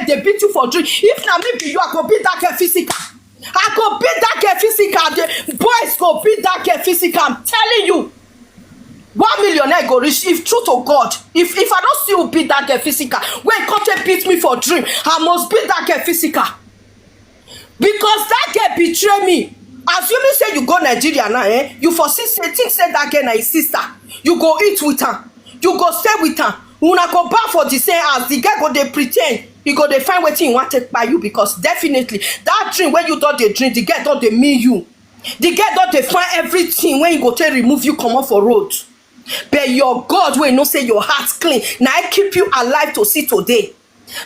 they beat you for drink. If na me be you, I go beat that girl physical. I go beat that girl physical. The boys go beat that girl physical. I'm telling you. 1 million I go reach. If true to God, if I don't see you beat that girl physical, when Kote beat me for dream, I must beat that girl physical. Because that girl betray me. Assuming say you go Nigeria now, you foresee say think say that girl na his sister. You go eat with her. You go stay with her. Una go back for the same house. The guy go dey pretend. He go dey find wetin he want take by you, because definitely that drink when you don dey drink, the girl don dey mean you. The girl don dey find everything when you go take remove you comot for road. But your God wey know say your heart clean, na I keep you alive to see today.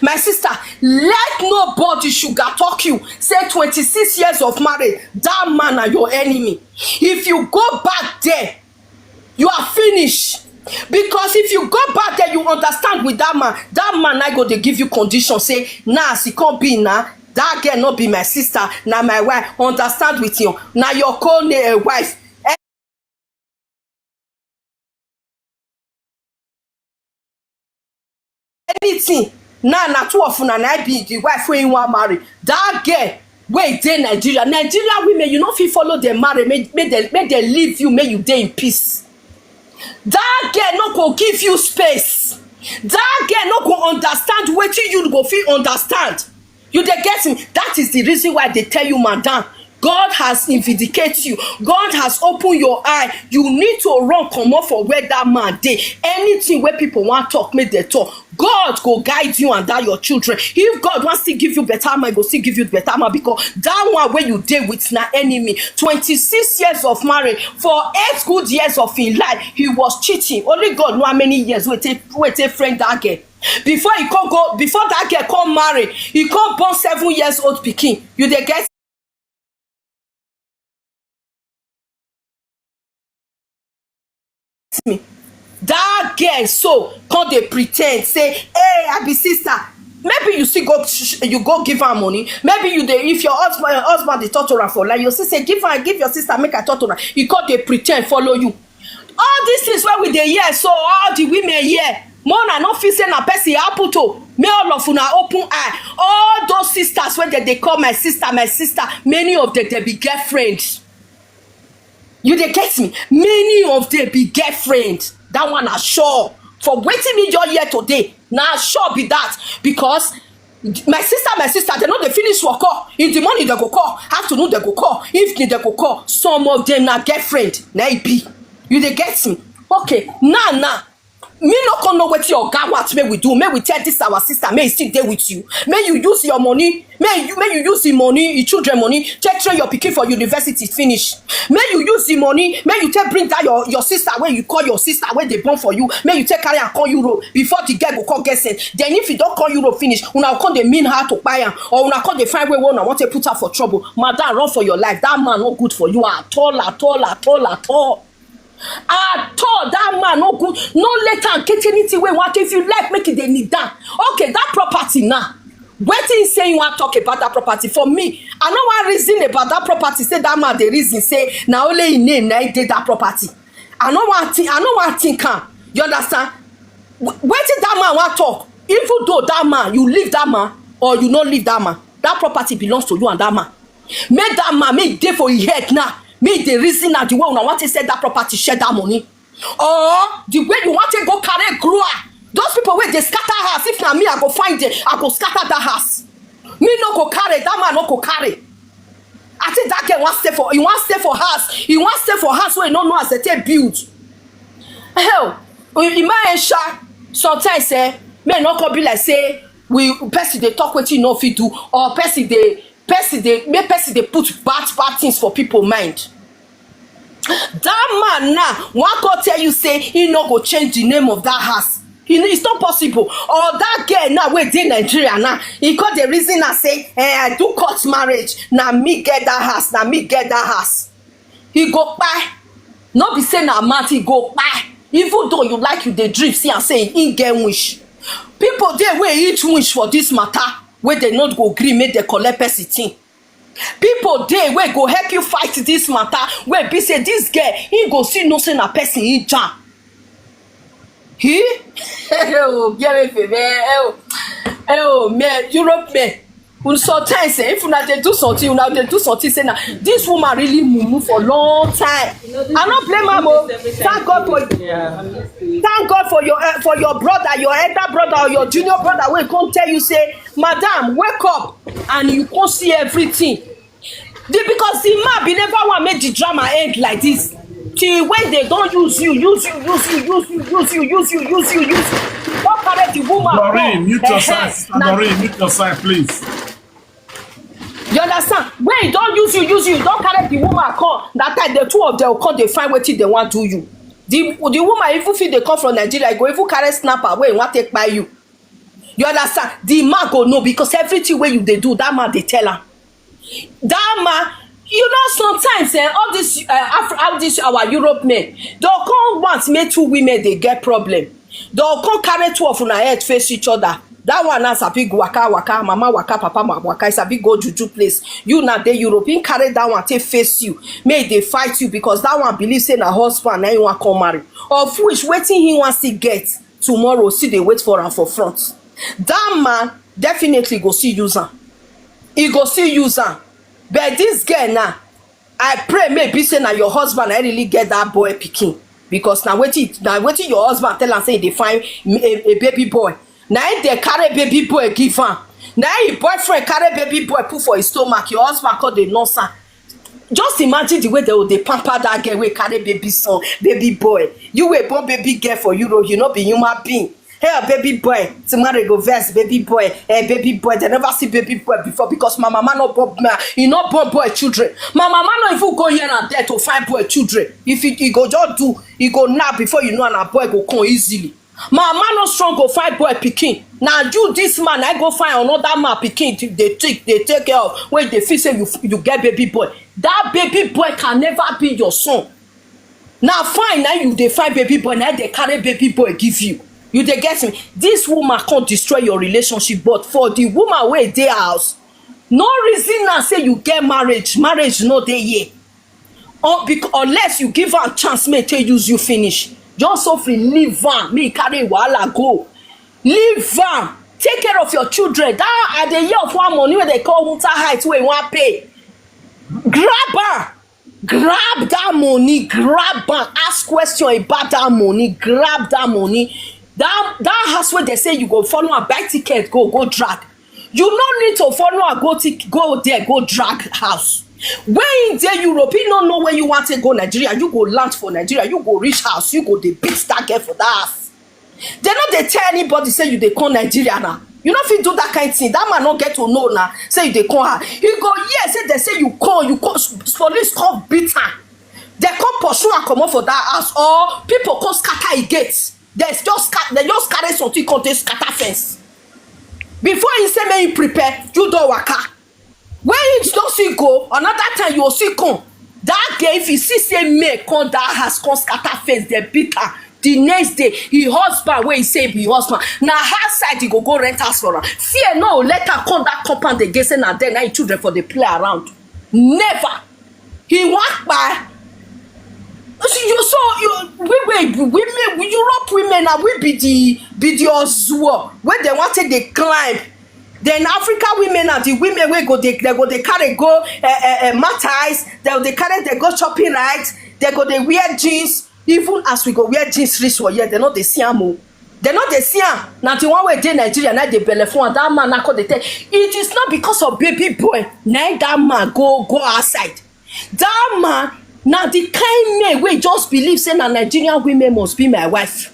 My sister, let nobody sugar talk you. Say 26 years of marriage, that man are your enemy. If you go back there, you are finished. Because if you go back there, you understand with that man I go to give you condition. Say, nah, she can't be now. That girl not be my sister, now my wife. Understand with you. Now your wife. Anything. Now two of una na be the wife wey you want marry. That girl wey dey Nigeria women, you no fit follow them marry, make they leave you, make you dey in peace. That girl no go give you space. That girl no go understand wetin you go fit understand. You dey get me? That is the reason why they tell you, madam, God has vindicated you. God has opened your eye. You need to run comot for where that man dey. Anything where people want talk, make they talk. God go guide you and that your children. If God wants to give you better man, go still give you better man, because that one where you dey with na enemy. 26 years of marriage, for 8 good years of his life, he was cheating. Only God know how many years we take friend that girl. Before that girl come marry, he come born 7 years old pikin. You dey get me? That girl so come dey pretend say, hey, I be sister. Maybe you still go give her money. Maybe you dey, if your husband dey talk to her for like, you still say give your sister, make her talk to her. He come dey pretend follow you. All these things where we dey hear, so all the women here, more na no feel say na person happen to. May all of una open eye. All those sisters when they call my sister, many of them they be girlfriends. You dey get me? Many of them be girlfriends. That one are sure. For waiting me your year today, now sure be that. Because my sister, they know they finish work. In the morning they go call, afternoon they go call, evening they go call. Some of them are girlfriend. Now it be. You dey get me? Okay, now. Me no come know what your God what may we do. May we tell this our sister, may he still there with you. May you use your money, may you use the money, your children money, take train your pikin for university finish. May you use the money, may you take bring that your sister where you call your sister where they born for you. May you take carry and call Europe before the girl go call get sent. Then if you don't call Europe finish, una come they mean her to buy her, or una come they find way one want to put her for trouble. Madam, run for your life. That man not good for you at all. At all, that man no good. No let am get anything wey want. If you like, make it dey need down. Okay, that property now. Wetin say you want talk about that property? For me, I no wan reason about that property. Say that man the reason say na only him name na he dey that property. I no wan think am. You understand? Wetin that man want talk? Even though that man, you leave that man or you no leave that man, that property belongs to you and that man. Make that man make dey for his head now. Make the reason that the way you want to sell that property, share that money. Or the way you want to go carry grower. Those people where they scatter house. If na me, I go find them, I go scatter that house. Me no go carry, that man no go carry. I think that guy want stay for house. He want stay for house where he don't know as they take build. Hell, in my sha, sometimes say, may not come be like say, we person they talk what you know if you do, or person they put bad things for people mind. That man now one go tell you say he no go change the name of that house. It's not possible. Or that girl now wey dey Nigeria now, he got the reason I say, I do court marriage. Now me get that house. He go kpai. No be say na mad, he go kpai. Even though you like you dey dream, see and say he get wish. People dey wey each wish for this matter, where they not go gree make they collect person thing. People dey wey go help you fight this matter, where be say this girl he go see no say na person he jam. He oh get me baby. Oh man, Europe man. Sometimes if una dey do something, say na this woman really mumu for long time. I no blame am o. Thank God for your brother, your elder brother or your junior brother wey come tell you say, madam, wake up, and you come see everything. Because the man be never wan make the drama end like this. Till when they don use you. Don't carry the woman. Doreen, mute your side. Sister Doreen, mute your side, please. You understand? When he don use you, don't carry the woman come. That time the two of them will come, they find wetin they want do you. The woman, even if they come from Nigeria, go even carry snapper wey want take by you. You understand? The man go know, because everything wey you dey do, that man they tell am. That man, you know, sometimes all this our Europe men, they'll come once make two women they get problem. They'll come carry two of una head face each other. That one na sabi waka, mama waka, papa waka, sabi go juju place. You na the European carry that one take face you. May they fight you because that one believe say na husband na you want come marry. Of which waiting he wants to get tomorrow, see they wait for him for front. That man definitely go see user. He go see user. But this girl now, I pray maybe say na your husband I really get that boy pikin. Because now waiting your husband tell am say they find a baby boy. Now they carry baby boy give am. Now your boyfriend carry baby boy put for his stomach. Your husband call the nurse. Just imagine the way they pamper that girl wey carry baby son, baby boy. You were born baby girl for Europe, you not be human being. Hey, baby boy, tomorrow go verse baby boy. Baby boy, they never see baby boy before because my mama no born, you not born boy children. My mama no even go here and there to find boy children. If he go just do, he go nap before you know, and a boy go come easily. My mama no strong go find boy pikin. Now you this man, I go find another man pikin. They take care of when they feel say you get baby boy. That baby boy can never be your son. Now fine, now you they find baby boy, now they carry baby boy give you. You dey get me? This woman can't destroy your relationship, but for the woman wey dey house, no reason now say you get marriage no dey here. Unless you give her a chance, may take use you finish. Just so free, leave am, me carry wahala go. Leave am, take care of your children. That at the year of one money wey they call winter height wey you wan pay. Grab that money, ask question about that money, grab that money. That house where they say you go follow and buy ticket, go drag. You no need to follow and go there, go drag house. When in there Europe, you don't know where you want to go Nigeria, you go land for Nigeria, you go reach house, you go the beat that girl for that house. They not they tell anybody say you they come Nigeria now. You know if you do that kind of thing, that man not get to know now. Say you they come her. You go yes, say they say you call police come beat her. They come pursue and come up for that house, or people come scatter a gate. They just carry something called this scatter fence. Before you say may you prepare, you don't waka. When you don't see go, another time you will see come. That girl, if you see say may come that has come scatter fence, they beat her. The next day, his husband, where he say be husband, now her side he go rent house for her. Fear no, let her come that compound again, say now then now children for the play around. Never. He walk by. We Europe women now we be the Oswald when they want to they climb. Then Africa women are the women where they carry go matters, they carry they go shopping right, they go they wear jeans. Even as we go wear jeans reach for here, they not they see am. They not they see am. Now the one way they Nigeria now they bellefon and that man now call they tell. It is not because of baby boy. Now that man go outside. That man. Now the kind man wey just believe say na Nigerian women must be my wife.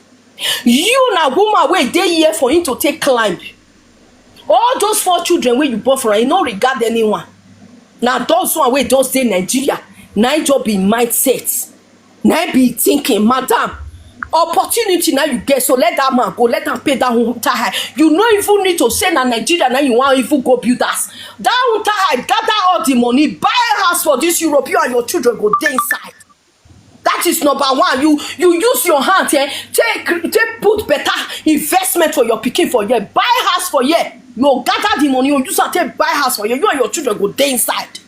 You na woman wey dey here for him to take climb. All those 4 children wey you born for him no regard anyone. Now those one wey just dey Nigeria, na just be mindset. Na be thinking, madam, opportunity now you get, so let that man go, let am pay that hunter high. You no even need to say na Nigeria now you want even go build house. That hunter high, gather all the money, buy a house for this Europe, you and your children go dey inside. That is number one. You use your hand here, take put better investment for your pikin for here, buy house for here. You gather the money, you use and take buy house for here, you and your children go dey inside.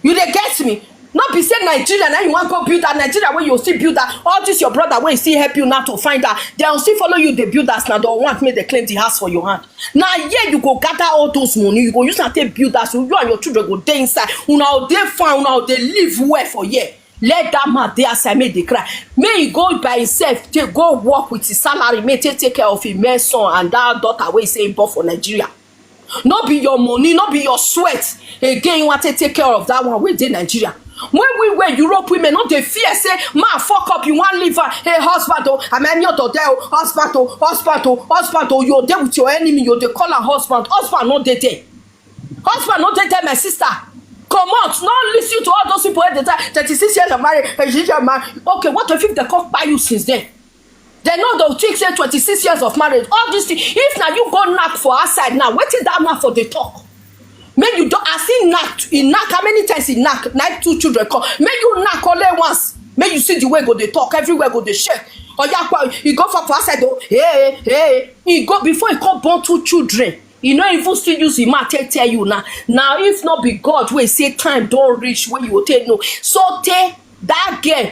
You dey get me? Not be say Nigeria now you want go build that Nigeria where you still build that. All this your brother where you still help you now to find that. They will still follow you, the builders now don't want me they claim the house for your hand. Now yeah, you go gather all those money, you go use and take builders, so you and your children go there inside. Una they find, una they live well for year. Let that man there aside make they cry. May he go by himself, take go work with his salary, may take care of his man son and that daughter where he say born for Nigeria. Not be your money, not be your sweat. Again, you want to take care of that one within Nigeria. When we were Europe women, not the fear say, man, fuck up, you want to live hey, husband, I'm any other there, husband, you're there with your enemy, you're the caller husband, not the day. Husband, not the day, my sister. Come out, not listen to all those people at the time, 36 years of marriage, okay, what if they come by you since then? They know they'll take say 26 years of marriage. All this thing. If now you go knock for outside now, what is that man for the talk? May you don't I see knock. He knock how many times he knock? Like 2 children come. May you knock only once. May you see the way go they talk, everywhere go they shake. Or you go for outside though. Hey. He go before he come born 2 children. You know if you still use him, I tell you now. Now if not be God, we say time don't reach when you will take no. So take that girl.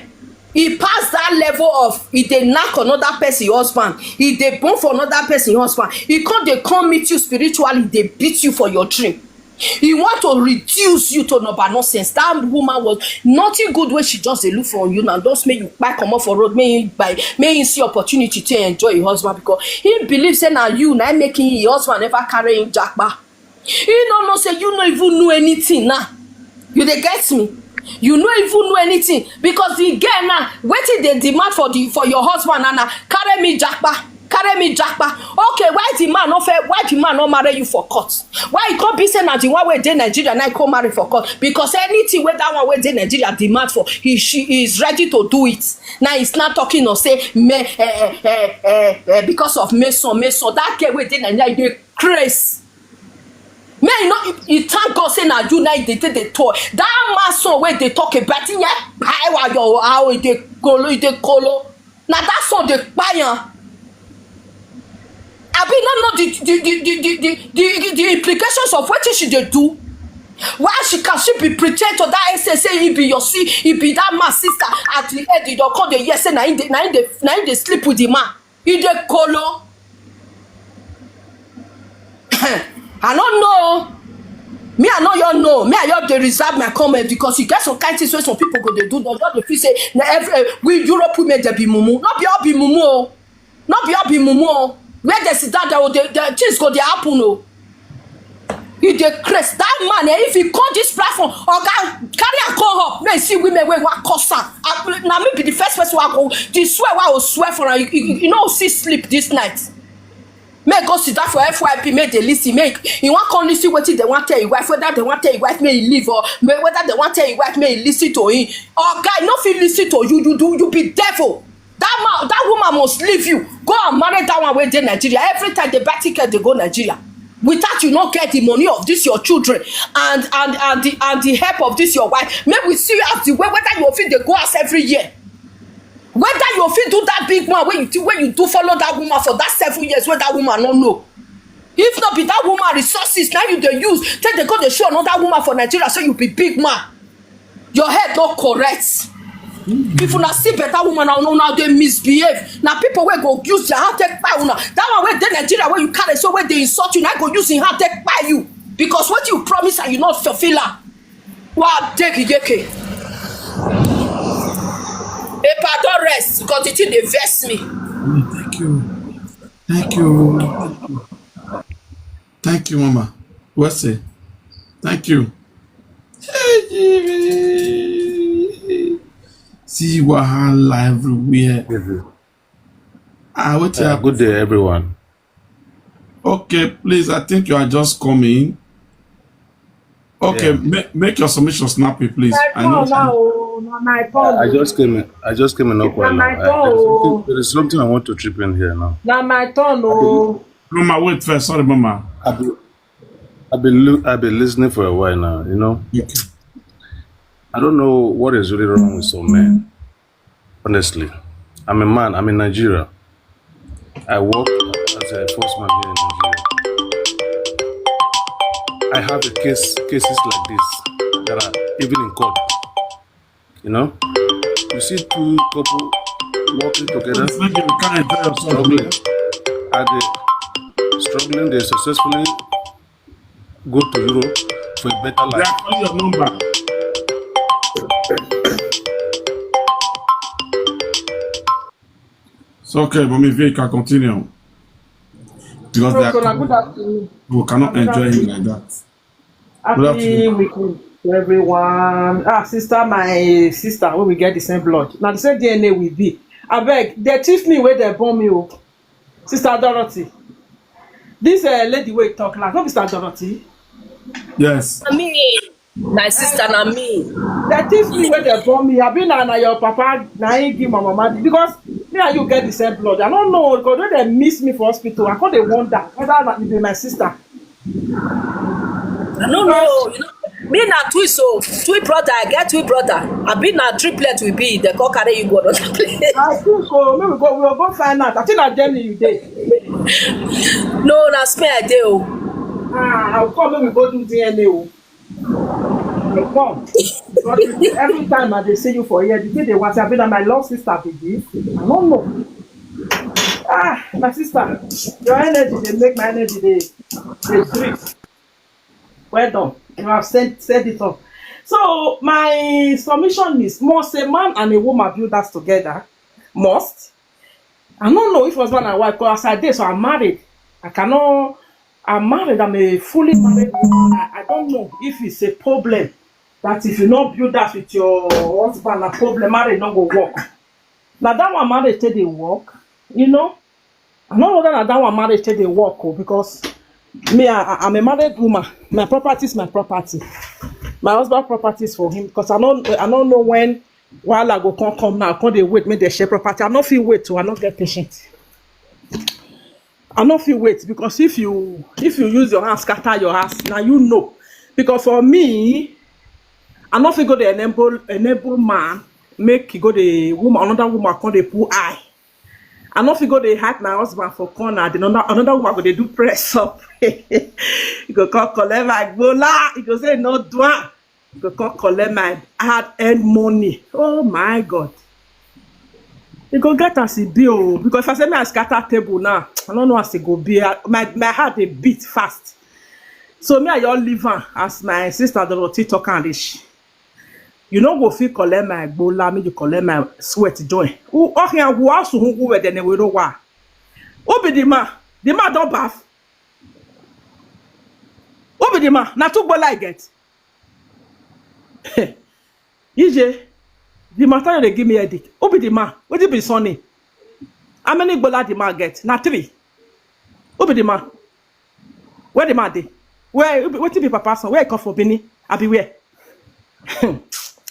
He passed that level of if they knock another person husband, if they born for another person husband, he they come meet you spiritually, they beat you for your dream. He want to reduce you to number nonsense. That woman was nothing good when she just look for you now. Don't make you back come off for road, may he see opportunity to enjoy your husband because he believes that now you now making your husband never carrying jackpot. He don't know say you not even know anything now. You they get me? You no even know anything because the girl now wetin dey demand for your husband and carry me jackpa. Okay, why the man no marry you for court? Why he come be say na the one wey dey Nigeria now come marry for court? Because anything wey that one wey dey Nigeria demand for, she is ready to do it. Now he's not talking or say because of Mason that girl wey dey Nigeria dey craze. May not you thank God say now you now they take the toy. That man son where they talk about in how they colo. Now that son they buy. I be not know the implications of what she they do. Why she be pretend to that SSA he be your see he be that man sister at the end they don't call the yes say now they sleep with the man. He they colo. I don't know. Me, I know you know. Me, I have to reserve my comment because you get some kind of things where some people go they do. They feel say we Europe women they be mumu. Not be all be mumu. Not be all be mumu. Where they sit down, the things go they happen. No. He dey craze that man. If he call this platform, or carry a call up, may see women where what cost her. Now me be the first person who go. This swear I will swear for her. You know see sleep this night. May go sit down for FYP, may they listen, make you want to listen what they want to tell you wife, whether they want to tell you wife may leave or whether they want to tell you wife may listen to him. Or guy, not feel listen to you, you be devil. That woman must leave you. Go and marry that one where they Nigeria. Every time they buy ticket, they go Nigeria. Without you not get the money of this your children and the help of this your wife. Maybe we see you as the way whether you feel they go out every year. Whether you fit do that big one when you do follow that woman for that 7 years where that woman no know. If not be that woman resources now you dey use take they go dey show another woman for Nigeria so you be big man. Your head not correct. If you not see better woman now they misbehave. Now people will go use their hand take buy una. That one where they Nigeria where you carry so where they insult you now go use in hand take buy you because what you promise and you not fulfill her. Wow, take it. Paper don't rest because the thing they vex me. Thank you, Mama. Wetin? Thank you. See wahala everywhere. Good day, everyone. Okay, please. I think you are just coming. Okay, yeah. Make your submission snappy, please. I just came in. I just came in up right now. There is something I want to chip in here now. Now my turn, oh. Mama, wait first. Sorry, Mama. I've been listening for a while now. You know. Okay. I don't know what is really wrong with some men. Honestly, I'm a man. I'm in Nigeria. I work as a enforcement here in Nigeria. I have cases like this that are even in court. You know, you see two couple working together, Please, maybe you can't enjoy yourself. struggling, and they successfully go to Europe for a better They life. are calling your number. So, okay, Mommy V, you can continue. Because they So, are good afternoon. who cannot Good enjoy him afternoon. like that. Happy afternoon. weekend to everyone. Sister, my sister, when we get the same blood. Now, the same DNA we be. I beg, they teach me where they born me. Oh. Sister Dorothy. This lady wey talk like, no be Sister Dorothy. Yes. Na me, my sister, na me. They teach me where they born me. I been na your papa, na him give my mama. Because me and you get the same blood. I don't know, because when they miss me for hospital, I can't dey wonder whether you be my sister. I no know, you know. Me na twin, so twin brother. I get twin brother. I be na triplet we be. They go carry you go another place. I think so. Maybe we will go find out. I think I Germany you dey. No, na Spain I dey o. I'll come when we go do DNA. Oh. I'll come. Because every time I dey see you for here, the day they want I be na my love sister be this. I don't know. My sister, your energy they make my energy they drip. Well done. You have said it up. So my submission is must a man and a woman build us together? Must. I don't know if it was man and wife because as I did, so I'm married. I'm married, I'm a fully married woman. I don't know if it's a problem that if you not build that with your husband, a problem, marriage not go work. Now that one marriage till they work, you know. I don't know that one marriage till they work because me, I'm a married woman. My property is my property. My husband property is for him because I don't know when while I go come now. Can't they wait? Make they share property. I don't feel wait to. I don't get patient. I don't feel wait because if you use your hand scatter your house now you know because for me I don't feel go the enable man make he go the woman another woman come they pull eye. I don't feel go they hide my husband for corner. Then another woman go they do press up. He go call collect my bola. He go say no doing. He go call collect my hard earned money. Oh my God. You go get as it be oh because if I say me I scatter table now, I don't know as it go be. My heart they beat fast. So me I all leave her as my sister Dorothy talk and this. You know go feel collect my bola, me you collect my sweat join. Who okay who also who were then we don't wa. Who be the man? The man don't bath. Who be the man? Na two bola I get. EJ. The matter they give me headache. Who be the man? What be the son name? How many bola the man get? Na 3. Who be the man? Where the man dey? Where what be papa son? Where he come for Benin? I be where?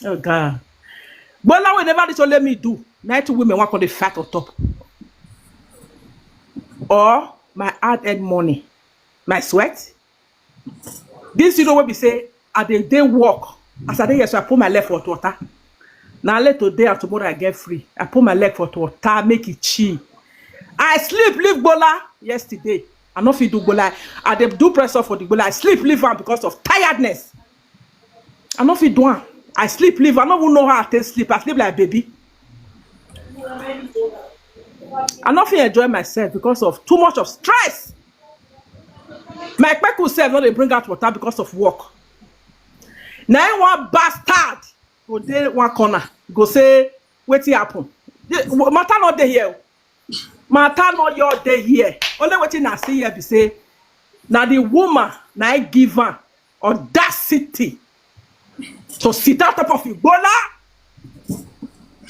Oh God. Bola will never this let me do. Now 2 women work on the fat on top. Or my hard-earned money. My sweat. This you know what we say at the day work. As I dey here, so I put my leg for water. Now let today and tomorrow I get free. I put my leg for water, make it chill. I sleep, leave bola yesterday. I no fit do bola. I dey do press up for the bola. I sleep, leave am because of tiredness. I no fit do am. I sleep, leave. I don't even know how I take sleep. I sleep like a baby. I no fit enjoy myself because of too much of stress. My peckle self no dey bring out water because of work. Now one bastard go dey one corner go say wetin happen. Matter not dey here. Matter not your day here. Only wetin I see here be say na the woman na I give her audacity to sit on top of Ebola.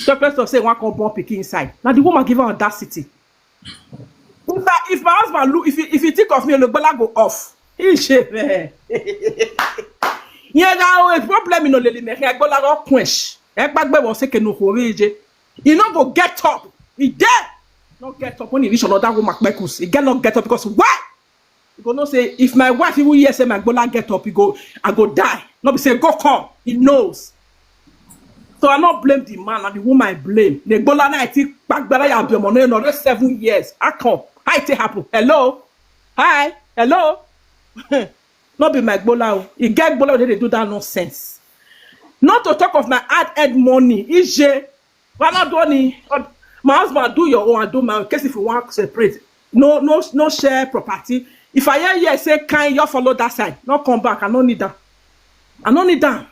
The person say one come born pikin inside. Now the woman give her audacity. If my husband look, if he think of me, Ebola go off. He shave. Yeah, now a problem in Olele me. Ebola go quench. Ekpagbe was say no horeje. He not go get up. He dead. Not get up when he reach another woman kpekus. He get not get up because why? He go not say if my wife even hear say my Ebola get up, I go die. Not be say go come. He knows. So I not blame the man and the woman I blame. The Ebola na I think bagbara ya be money another 7 years. I come. How it happen? Hello? Hi? Hello? Not be my Ebola. He get Ebola they do that nonsense. Not to talk of my hard-earned money. EJ, why not do any? My husband do your own, I do my own. In case if you want to separate, no share property. If I hear you say, "Can you follow that side?" Not come back. I don't need that. I don't need that.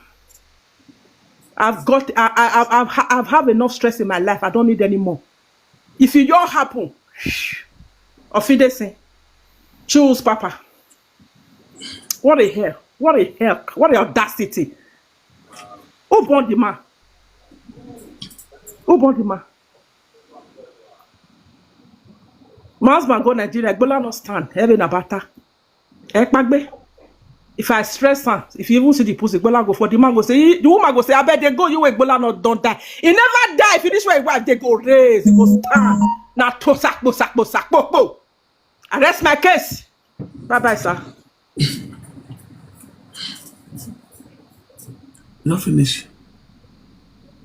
I've have enough stress in my life. I don't need any more. If it all happen, or if they say, choose Papa. What a hell! What a hell! What a audacity! Who born the man? Who born the man? My husband go Nigeria. Ebola no stand. Heaven abata. If I stress her, if you even see the pussy, Ebola go for the man go say, the woman go say, I bet they go, you Ebola not don't die. He never die. Finish where wife, they go raise, they go stand. Now to sakbo. Arrest my case. Bye, sir. Not finish.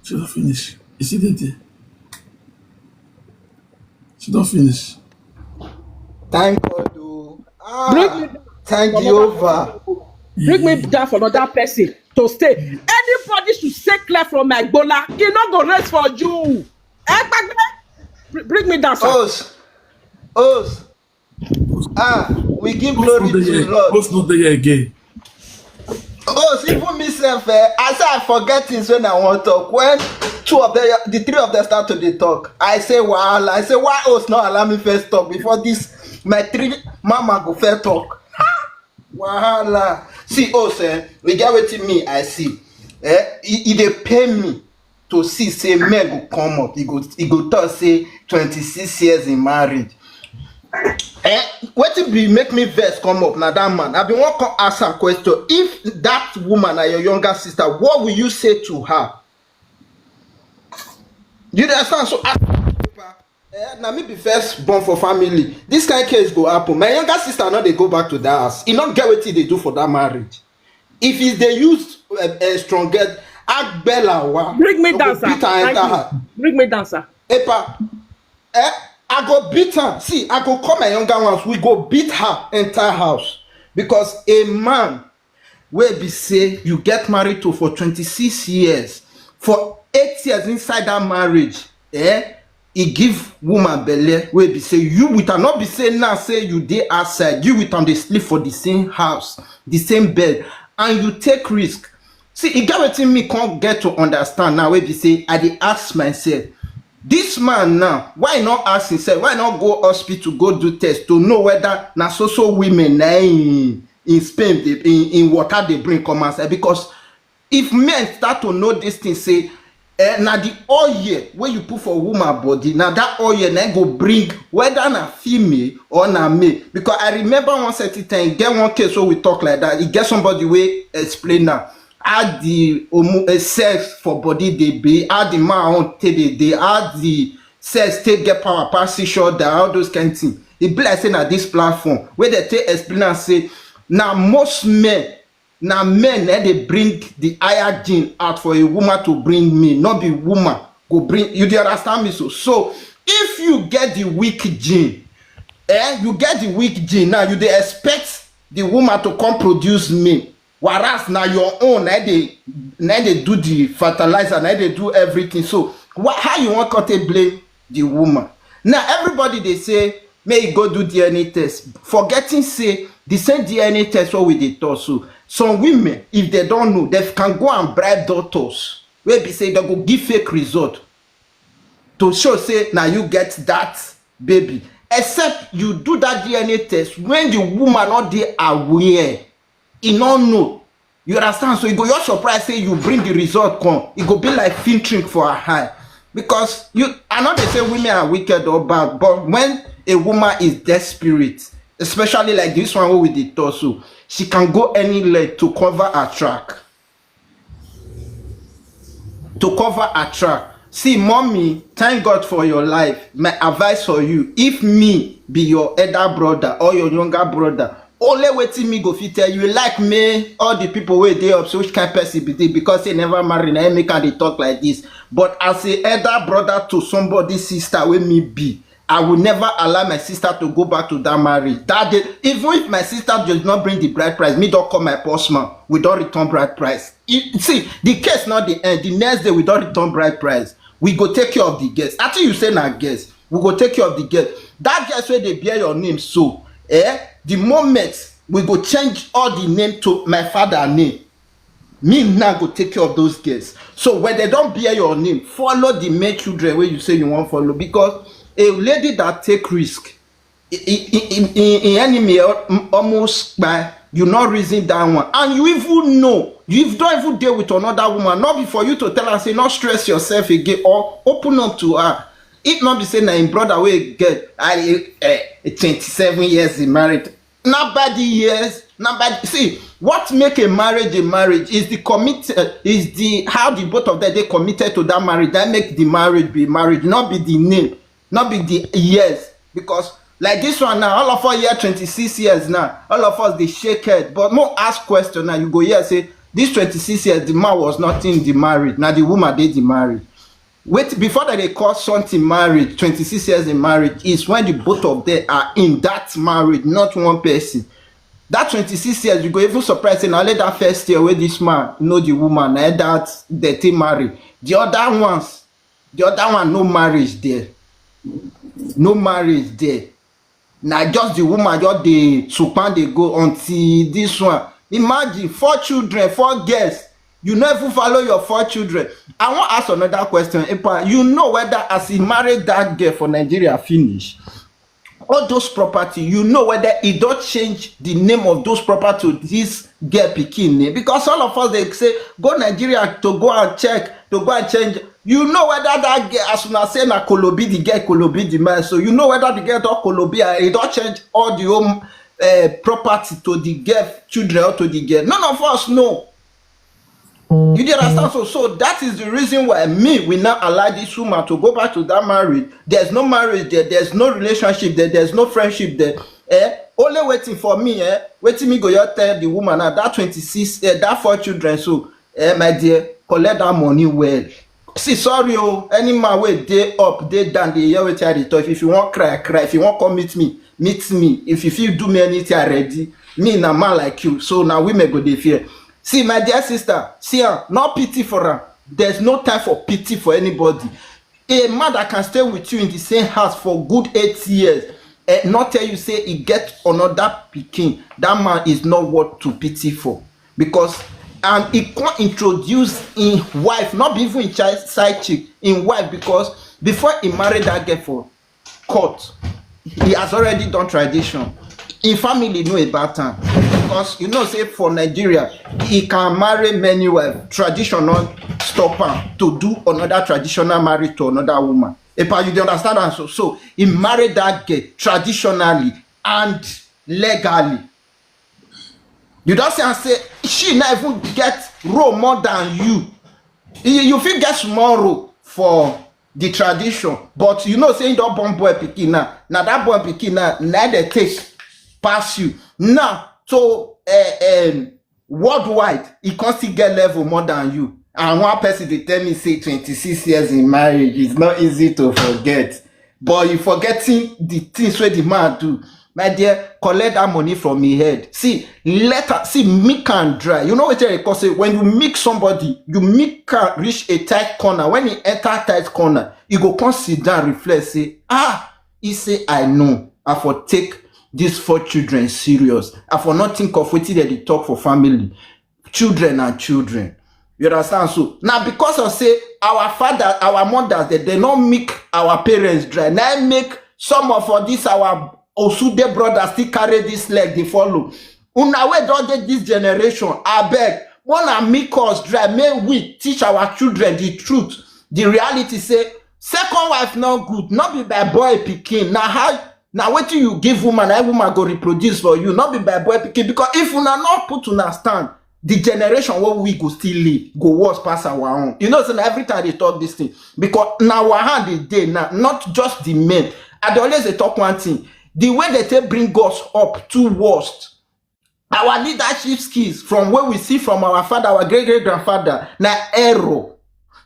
She don't finish. You see that there? She don't finish. Thank God. Oh. Bring me down. Thank Jehovah. Bring me down for another person to stay. Anybody should stay clear from my Ebola. He not go rest for you. Bring me down, sir. Os. We give glory to the Lord. What's not there again? Even myself, I say I forget things when I want to talk. When the three of them start to dey talk, I say, wow. I say, why Os not allow me first talk before this? My three mama go first talk. Wahala. See, we get wetin me I see. He dey pay me to see say men go come up. He go talk say 26 years in marriage. Wetin be make me vex come up na that man. I been wan come ask am question. If that woman na your younger sister, what will you say to her? You understand? So na me be first born for family. This kind of case go happen. My younger sister no dey go back to that house. E no get wetin dey do for that marriage. If e dey use strong girl, agbelawa. Bring me down, sir. Bring me down, sir. Epa, I go beat her. See, I go call my younger ones. We go beat her entire house because a man wey be say you get married to for 26 years, for 8 years inside that marriage, he give woman belle wey be say you with her not be say now say you dey outside, you with am dey sleep for the same house, the same bed, and you take risk. See, e get wetin me can't get to understand now wey be say I dey ask myself, this man now, why not ask himself, why not go hospital go do test to know whether na so women na in Spain in water they bring come outside? Because if men start to know this thing, say na the oil wey you put for woman body, na that oil na go bring whether na female or na male. Because I remember one certain time, get one case where we talk like that, you get somebody wey explain now how the sex for body they be, how the man on take they how the sex take get power pass each other, all those kind of things. It be like saying at this platform where they take explain and say now most men they bring the higher gene out for a woman to bring me, not be woman go bring you. Do you understand me? So if you get the weak gene, you get the weak gene now, you they expect the woman to come produce me. Whereas now your own, they do the fertilizer, now they do everything. So how you want to blame the woman? Now everybody they say, may you go do DNA test. Forgetting say the same DNA test what we did also. Some women, if they don't know, they can go and bribe doctors. Where they say they go give fake result to show say now you get that baby. Except you do that DNA test when the woman not they aware. He don't know. You understand? So you go, you're surprised, say you bring the result come. It go be like filtering for a high. Because I know they say women are wicked or bad, but when a woman is desperate, especially like this one with the torso, she can go any length to cover her track. To cover her track. See, mommy, thank God for your life. My advice for you, if me be your elder brother or your younger brother, only wetin me go fit tell you, like me, all the people where they up, so which kind of person be they, because they never married, and make they talk like this. But as a elder brother to somebody sister where me be, I will never allow my sister to go back to that marriage. That day, even if my sister does not bring the bride price, me don't call my postman, we don't return bride price. See, the case not the end. The next day we don't return bride price. We go take care of the guest. After you say na guest, we go take care of the guest. That guest where they bear your name, so the moment we go change all the name to my father name, me now go take care of those guests. So when they don't bear your name, follow the main children where you say you want follow, because a lady that take risk in enemy almost by you not reason that one, and you even know you don't even deal with another woman, not before you to tell her say not stress yourself again or open up to her. It not be saying na him brother wey get 27 years in married, not bad years, not bad. See, what make a marriage is the is the how the both of them they committed to that marriage. That make the marriage be marriage, not be the name, not be the years. Because like this one now, all of us here 26 years now, all of us they shake head. But more ask question now, you go here say this 26 years the man was not in the marriage. Now the woman did the marriage. Wait, before that they call something marriage, 26 years in marriage is when the both of them are in that marriage, not one person. That 26 years, you go even surprised, and only that first year where this man know the woman, and that they married. The other one, no marriage there. No marriage there. Now just the woman, just the supan they go until this one. Imagine 4 children, 4 girls. You never follow your 4 children. I want to ask another question. You know whether as he married that girl for Nigeria finish, all those property, you know whether it don't change the name of those property to this girl pikin name, because all of us they say go Nigeria to go and check, to go and change. You know whether that girl, as soon as say na Kolobi the girl, Kolobi the man, so you know whether the girl don't Kolobi and it don't change all the home property to the girl children or to the girl. None of us know. You did understand? So that is the reason why we now allow this woman to go back to that marriage. There's no marriage there, there's no relationship there, there's no friendship there. Only waiting for me, waiting me go you tell the woman now that 26, that 4 children. So my dear, collect that money well. See, sorry, any man way day up, day down, they hear what I talk. If you want cry, cry. If you want come meet me. If you feel do me anything already, me na man like you. So now we may go dey fear. See, my dear sister, see her, no pity for her. There's no time for pity for anybody. A man that can stay with you in the same house for good 8 years, not tell you say he get another pikin, that man is not worth to pity for. Because he can't introduce in wife, not even in side chick, in wife, because before he married that girl for court, he has already done tradition. In family know about time, because you know say for Nigeria he can marry many wives. Traditional stop him to do another traditional marriage to another woman. You understand that? So he married that girl traditionally and legally. You don't say and say she not even get role more than you. You feel get small role for the tradition, but you know saying that born boy pikin now that boy pikin now they take pass you now. So worldwide he can't still get level more than you, and one person they tell me say 26 years in marriage is not easy to forget, but you forgetting the things where the man do. My dear, collect that money from me head. See, let her see milk and dry. You know what I call say when you mix somebody, you make her reach a tight corner. When he enter tight corner, you go come sit down, reflect, say, he say, I know, I for take these 4 children serious. I for not think of what they talk for family. Children and children. You understand? So now because of say our father, our mothers, they don't make our parents dry. Now make some of this our Osude brothers still carry this leg, they follow. Una way don't get this generation. I beg. Wanna make us dry. May we teach our children the truth. The reality say second wife not good. Not be by boy pikin. Now what do you give woman? That woman go reproduce for you. Not be by boy pikin. Because if una not put understand, the generation what we go still live go worse past our own. You know, so every time they talk this thing, because now our hand is there now, not just the men. I always they talk one thing. The way that they bring us up to worst, our leadership skills from what we see from our father, our great-great-grandfather, now error.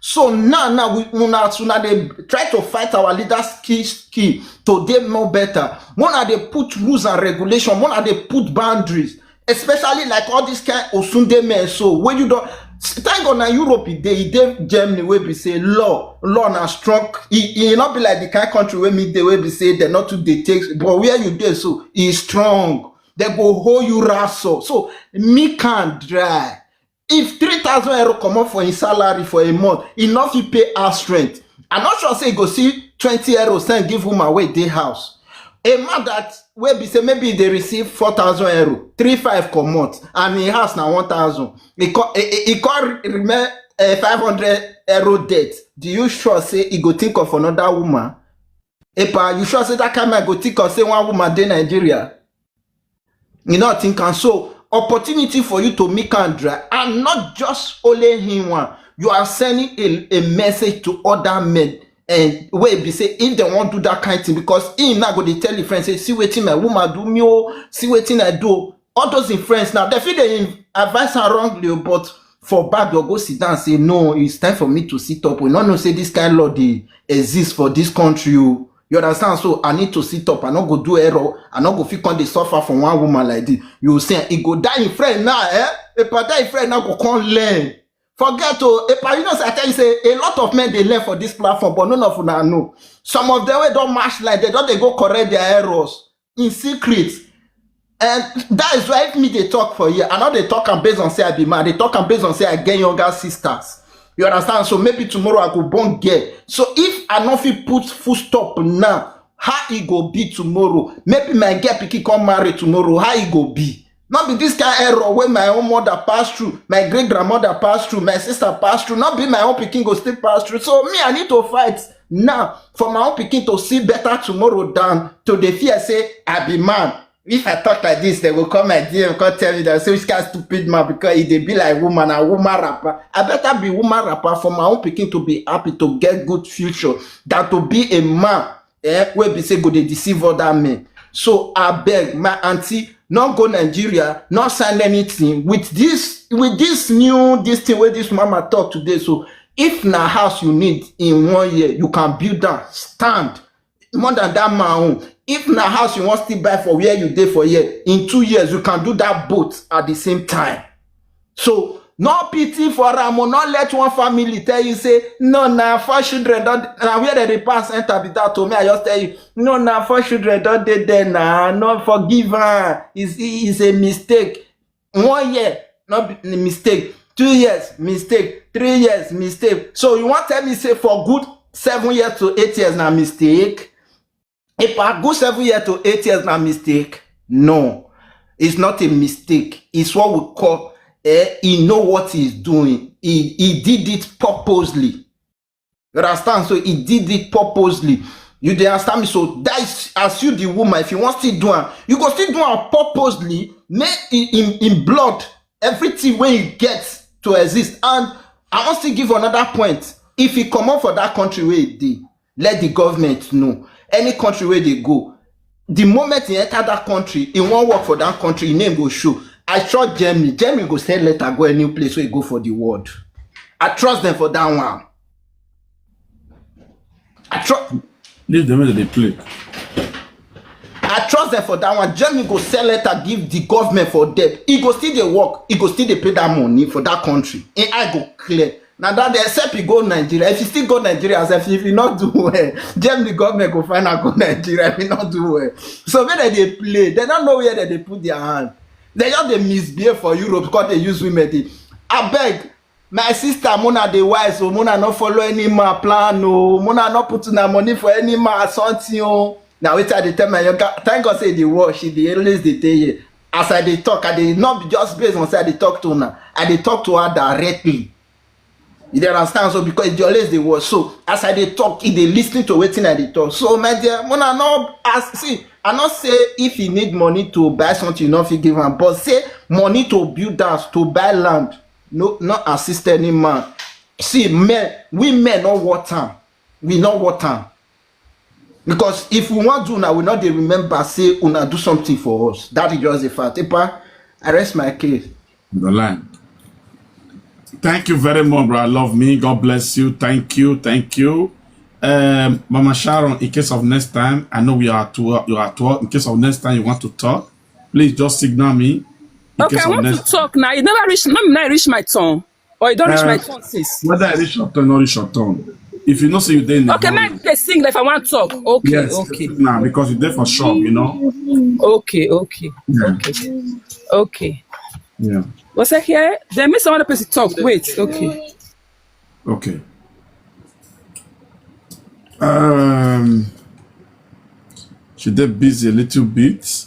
So now we una they try to fight our leaders key to them more better. One they put rules and regulation, one they put boundaries, especially like all this kind of Sunday men. So when you don't thank God now Europe they Germany where we say law now strong. It not be like the kind of country where me they will be say they're not too they take, but where you there so is strong. They go hold you wrestle. So me can't dry. If 3,000 euro come up for his salary for a month, enough you pay house rent. I'm not sure say go see 20 euro send give him away their house. A man that will be say maybe they receive 4,000 euro, 3,500 come out, and he has now 1,000. He can't remain 500 euro debt. Do you sure say he go think of another woman? Epa, you sure say that kind of go think of say one woman in Nigeria? You know think and so. Opportunity for you to make and dry, and not just only him one. You are sending a message to other men, and where be say if they want to do that kind of thing, because he now go they tell the friends say see wetin my woman do me, oh, see wetin I do. All those in friends now they feel they advise her wrongly, but for back they'll go sit down and say no, it's time for me to sit up. We not know say this kind of law they exist for this country. Oh. You understand? So I need to sit up. I not go do error. I not go feel they suffer from one woman like this. You say he go die in friend now, eh? If I die in friend now, go come learn. Forget to if I I tell you say a lot of men they learn for this platform, but none of them know. Some of them don't match like they go correct their errors in secret. And that is why if me they talk for you. I know they talk and based on say I be mad. They talk and based on say I get younger sisters. You understand? So maybe tomorrow I go born gay. So if I not fit put full stop now, how it go be tomorrow? Maybe my girl picky come marry tomorrow. How it go be? Not be this kind of error where my own mother passed through, my great grandmother passed through, my sister passed through. Not be my own picking go still pass through. So me I need to fight now for my own picking to see better tomorrow than to the fear say I be man. If I talk like this, they will come my DM and come tell me that so which kind of stupid man because if they be like woman and woman rapper. I better be woman rapper for my own picking to be happy to get good future than to be a man where be say go they deceive other men. So I beg my auntie, not go Nigeria, not sign anything with this new thing where this mama talk today. So if na house you need in 1 year, you can build that stand more than that man own. If na house you want still buy for where you did for year, in 2 years you can do that both at the same time. So no pity for am, not let one family tell you say no na 4 children don't na where they pass enter be that to me. I just tell you no na 4 children don't dey there na no forgive her. Is a mistake. 1 year not mistake. 2 years mistake. 3 years mistake. So you want tell me say for good 7 years to 8 years na mistake? If I go 7 years to 8 years na mistake? No, it's not a mistake. It's what we call he know what he's doing. He did it purposely. You understand? So he did it purposely. You understand me? So that is as you the woman. If you want to do it, you go still do it purposely. Make in blood everything when you get to exist. And I want to give another point. If he come out for that country where he did, let the government know. Any country where they go, the moment he enter that country, he won't work for that country, his name go show. I trust Germany. Germany go say let her go a new place where he go for the world. I trust them for that one. Leave them where they play. I trust them for that one. Germany go sell letter, give the government for debt. He go still they work. He go still they pay that money for that country. And I go clear. Now that they except he go Nigeria. If you still go Nigeria, as if you not do well, Germany government go find out go Nigeria if you not do well. So when they play, they don't know where they put their hand. They just they misbehave for Europe because they use women. I beg. My sister, Mona the wise, so Mona not follow any man plan, no. Mona not putting her money for any man something. Oh. Now wait till they tell my younger. Thank God say the word, she the always they tell you. As I they talk, I they not just based on say they talk to her. I they talk to her directly. You understand? So because it's always the word. So as I they talk, they listening to Wetin I they talk. So my dear, Mona not ask. See, I not say if you need money to buy something, you not fit give him, but say money to build house, to buy land. No, not assist any man. See, men, we men not want time. We not want time. Because if we want to now, we not they remember say una do something for us. That is just a fact. Epa, I rest my case. The line. Thank you very much, bro. I love me. God bless you. Thank you. Thank you. Mama Sharon, in case of next time, I know we are at work, you are at work. In case of next time you want to talk, please just signal me. In Okay, case I of want to next talk now. It never reached, maybe now it reached my turn. Or it don't reach my uh, turn, sis. whether I reach your turn or reach your turn. If you know, say you're there in the Okay, maybe hurry, they sing if I want to talk. Okay, yes, okay. signal because you're there for shop, you know. Okay, okay, Yeah, okay, okay. yeah. Was I here? Then me some other person talk. Wait, okay. Okay. Um, she did busy a little bit.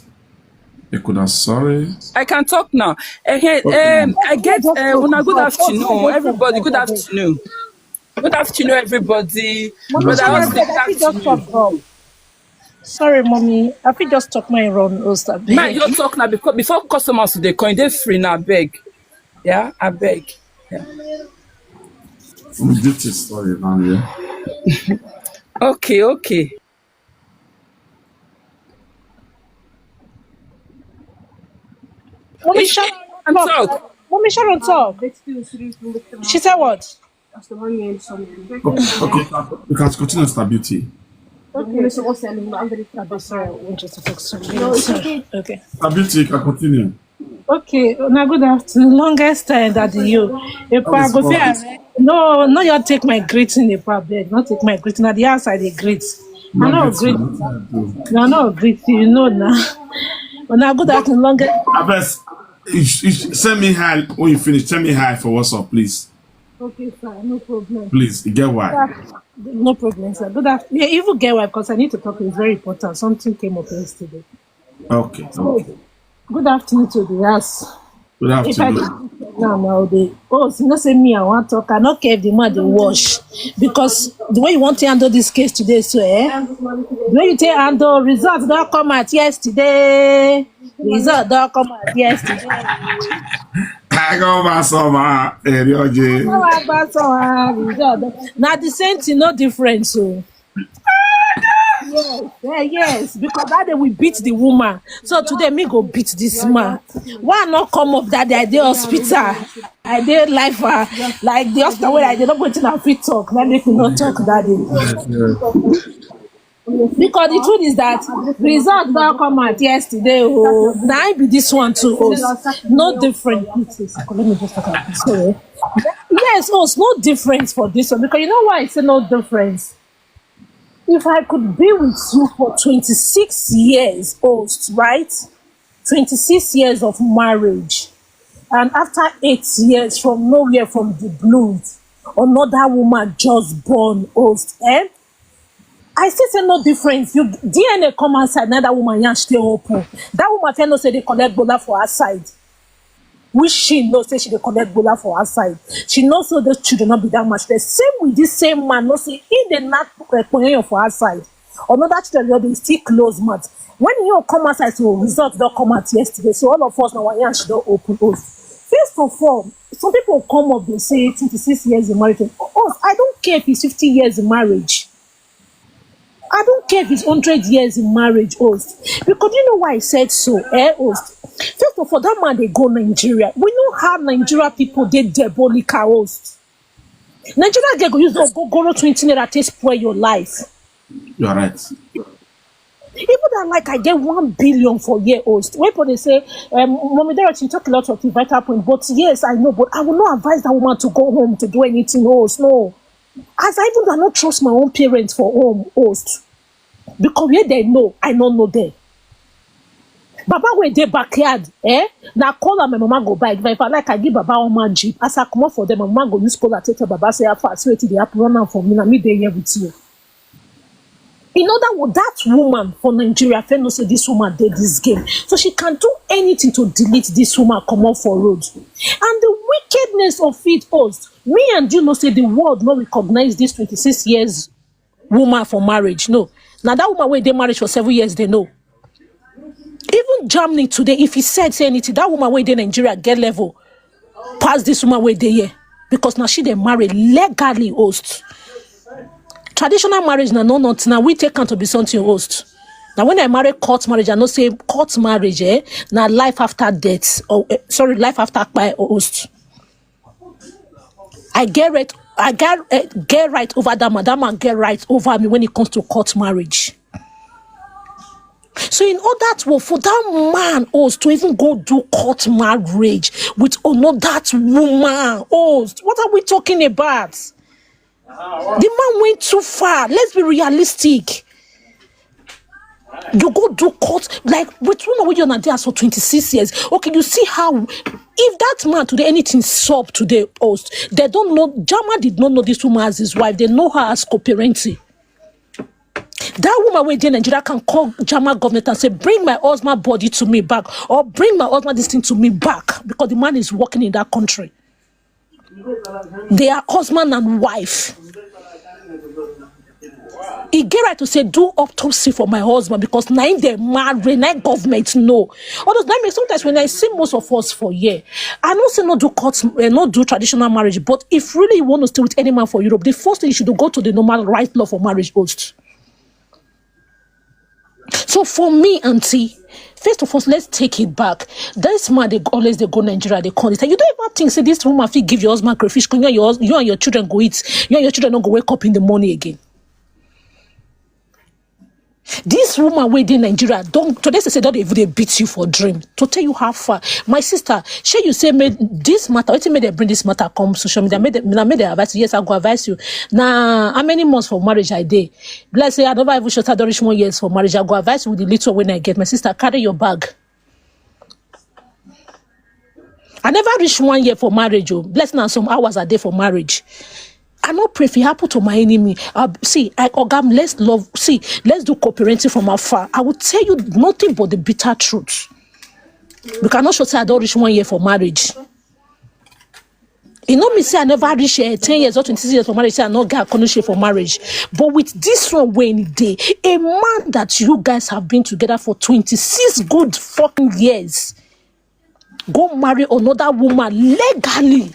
I could have sorry. I can talk now. Okay. I get Just talk, una good talk. afternoon, Just talk, everybody. talk, Good I beg. afternoon. Good afternoon, everybody. Mommy Brother Sharon, I Austin, beg, good I fit just talk, afternoon. bro. Sorry, mommy. I fit just talk my run, host, I Man, beg. you talk now because before customers they coin they free now. Beg, yeah, I beg. Yeah. We did this story now, yeah. Okay, okay. Mommy If Sharon, can talk. talk. Mommy Sharon, talk. She said what? Okay, okay. You can continue, stability. Okay. Sorry, I want you to talk something. No, it's okay. Okay. Stability, you can continue. Okay, now good afternoon. Longest time that you. If All I this go say, office. no, no, you take my greeting, if I beg, not take my greeting. At the outside, they greet. I No know great greet. you. Nothing to do. No, no greet you know now. But now good But afternoon. Longest. I best send me hi when you finish. Send me hi for WhatsApp, please. Okay, sir, no problem. Please, you get why. No problem, sir. Good afternoon. Yeah, even get why because I need to talk. It's very important. Something came up yesterday. Okay, So, okay. good afternoon to the house. Good If I afternoon. now they you know say me I want talk. I not care if the man they wash because the way you want to handle this case today, so the way you take handle results don't come out yesterday. Result don't come out yesterday. I go over some No about result. Now the same thing, no difference. So yes, because that day we beat the woman. So today me go beat this man. Why not come up that day I dey hospital? I did life like the hospital where I did not go to now fit talk. Let me not talk that Yes, day. yes. Because the truth is that result don't come out yesterday. Oh, now I be this one too. Oh, no different. Let me just talk about this. Sorry. Yes, oh, it's no difference for this one because you know why I say no difference. If I could be with you for 26 years, host, right? 26 years of marriage, and after 8 years from nowhere, from the blues, another woman just born, host, I still say no difference. You DNA come outside, now that woman yansh stay open. That woman tell no say they collect bola for her side. Which she knows say she dey collect bola for her side. She knows so those children not be that much. The same with this same man, no say he dey not for her side. Another children they still close mouth. When you come outside, so results don't come out yesterday. So all of us now one yansh don't open us. First of all, some people come up, they say 26 years in marriage. Oh, I don't care if it's 50 years in marriage. I don't care if it's 100 years in marriage, host. Because you know why I said so, host? First of all, that man, they go Nigeria. We know how Nigeria people, they diabolical, host. Nigeria, they go use the go 20 naira to spoil your life. You are right. Even that, like, I get 1 billion for year, host. When people, they say, Mommy Dorothy, you talk a lot of vital points, but yes, I know, but I will not advise that woman to go home to do anything, host. No. As I even do not trust my own parents for home host. Because where they know, I don't know them. Baba where they backyard, now call her, my mama go buy. If I like, I give Baba one jeep. As I come up for them, my mama go use call her, take her Baba, say, I fast, wait till they have run out for me, and me they here with you. In other words, that woman for Nigeria, I know say this woman did this game. So she can do anything to delete this woman, come up for road. And the wickedness of it, host, me and you know say the world not recognize this 26 years woman for marriage. No. Now that woman where they marriage for 7 years, they know. Even Germany today, if he said say anything, that woman where they Nigeria get level past this woman where they here. Because now she they married legally, host. Traditional marriage now no not now we take count to be something host. Now when I marry court marriage, I know say court marriage, now life after death, or life after Kpai or host. I get right. I get right over that man. That man get right over me when it comes to court marriage. So in order for that man to even go do court marriage with another woman, what are we talking about? The man went too far. Let's be realistic. You go do court like with one you're not there for 26 years. Okay, you see how if that man today anything sub to the host, they don't know. Jama did not know this woman as his wife. They know her as co-parenting. That woman where in Nigeria can call Jama government and say, bring my husband body to me back, or bring my husband this thing to me back, because the man is working in that country. They are husband and wife. He get right to say, do autopsy for my husband, because now they married, now government know. Although that makes sometimes when I see most of us for year, I don't say not do courts, not do traditional marriage, but if really you want to stay with any man for Europe, the first thing you should do, go to the normal right law for marriage host. So for me, auntie, first of all, let's take it back. This man, they go Nigeria, they call it. You don't ever think, say, this woman, if you give your husband crayfish, you and your children go eat, you and your children don't go wake up in the morning again. This woman waiting in Nigeria, today they say don't even they beat you for dream. To tell you how far. My sister, you say made this matter, what made they bring this matter come social media, made the advice. Yes, I go advise you. Now, how many months for marriage I did? Let's say I never even shot 1 years for marriage. I go advise you with the little when I get. My sister, carry your bag. I never reached 1 year for marriage. Bless now some hours a day for marriage. I not pray if it happen to my enemy. Let's do co-parenting from afar. I will tell you nothing but the bitter truth. You cannot say I don't reach 1 year for marriage. You know me say I never reach 10 years or 26 years for marriage. Say I not get a condition for marriage. But with this one when day, a man that you guys have been together for 26 good fucking years, go marry another woman legally.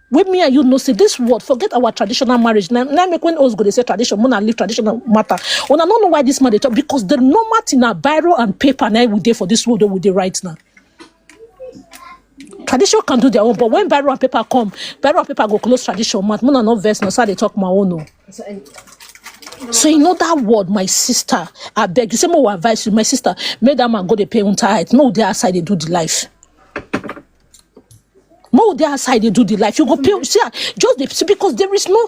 When me and you know say this word, forget our traditional marriage. Now make when us go they say tradition, mona leave traditional matter. I don't know why this man they talk, because the normal thing na biro and paper now we dey for this world we dey right now. Tradition can do their own, but when biro and paper come, biro and paper go close tradition mat. Mona no verse no, so they talk my own no. So you know that word, my sister. I beg you, say more advice you, my sister. Make that man go they pay on tight. No, they outside they do the life. More their side they do the life. You go pay just because there is no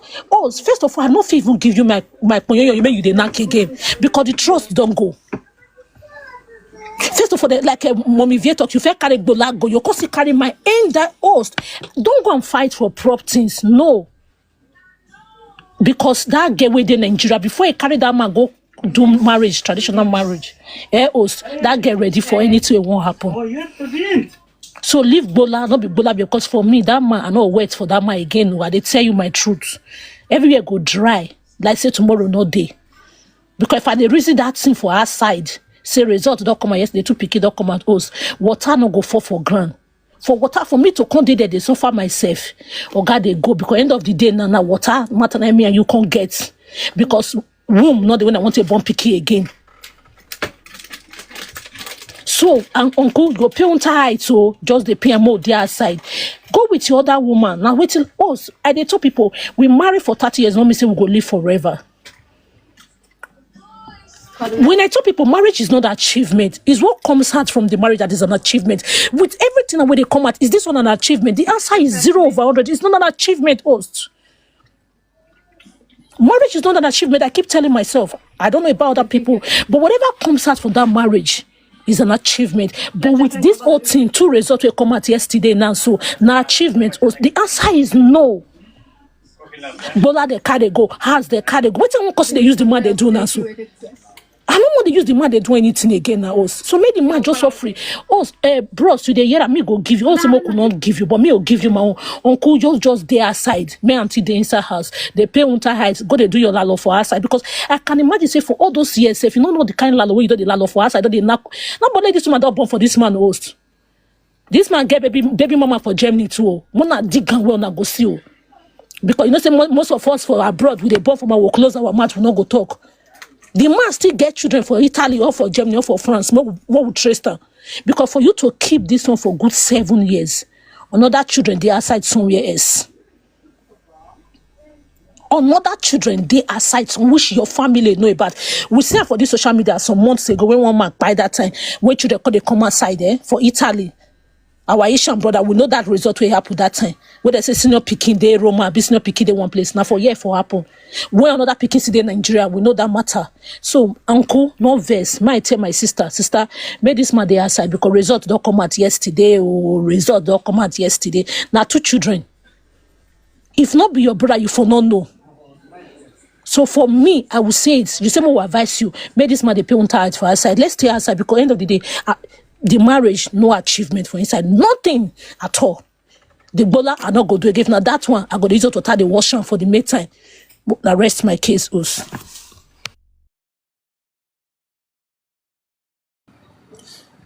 first of all, I no fit even give you my ponyo, you make you the knock again because the trust don't go. First of all, like mommy Vie talk, you fair carry go, you can't carry my end that host. Don't go and fight for prop things, no. Because that get way in Nigeria before you carry that man go do marriage, traditional marriage. Host that get ready for anything it won't happen. So leave Bola, not be Bola, because for me, that man, I not wait for that man again. Where they tell you my truth. Everywhere go dry. Like say tomorrow, no day. Because if I dey reason that thing for our side, say result don't come out yesterday, 2 picky don't come out us. Water no go fall for ground. For water, for me to come there, they suffer myself. Or God, they go. Because end of the day, now water, matter me and you can't get. Because womb, not the one I want to born picky again. So, and uncle go pay on tight, so just the pay more their side. Go with your other woman. Now, waiting us. I dey tell people, we marry for 30 years, no me say we go live forever. When I tell people marriage is not an achievement, it's what comes out from the marriage that is an achievement. With everything where they come out, is this one an achievement? The answer is 0 over 100. It's not an achievement, host. Marriage is not an achievement. I keep telling myself, I don't know about other people, but whatever comes out from that marriage is an achievement. But with this whole thing, 2 results will come out yesterday now, so no achievement. The answer is no. Bola the car they go, has the car they go. What time because they use the man they do now? So I don't want to use the man they do anything again now. So make the man just for free. Bros, today yeah, me go give you. Also, me could not give you, but me will give you my own. Uncle just there aside. Me auntie the inside house. They pay unter heights. Go they do your lalo for outside because I can imagine say for all those years, if you don't know the kind of lalo where you do the lalo for outside, they knock. Nobody this woman don't born for this man host. This man get baby mama for Germany too. Mona dig and well na go see you. Because you know say most of us for abroad we they born from our close our mouth we not go talk. The man still get children for Italy or for Germany or for France. What would trace her? Because for you to keep this one for good 7 years, Another children they outside somewhere else. Another children they aside which your family know about. We see for this social media some months ago when one man by that time when children they come outside for Italy. Our Asian brother, we know that result will happen that time. Where they say senior picking day Roma, senior picking day one place. Now for year for happen. When another picking day Nigeria, we know that matter. So uncle, no verse. Might tell my sister, made this man the outside because result don't come out yesterday or result don't come out yesterday. Now 2 children. If not be your brother, you for not know. So for me, I would say it. You say more advise you. Make this man the pay on tired for outside. Let's stay outside because end of the day, the marriage no achievement for inside, nothing at all. The bola are not going to give now that one. I got to use it to tie the washing for the meantime. But I rest my case, us.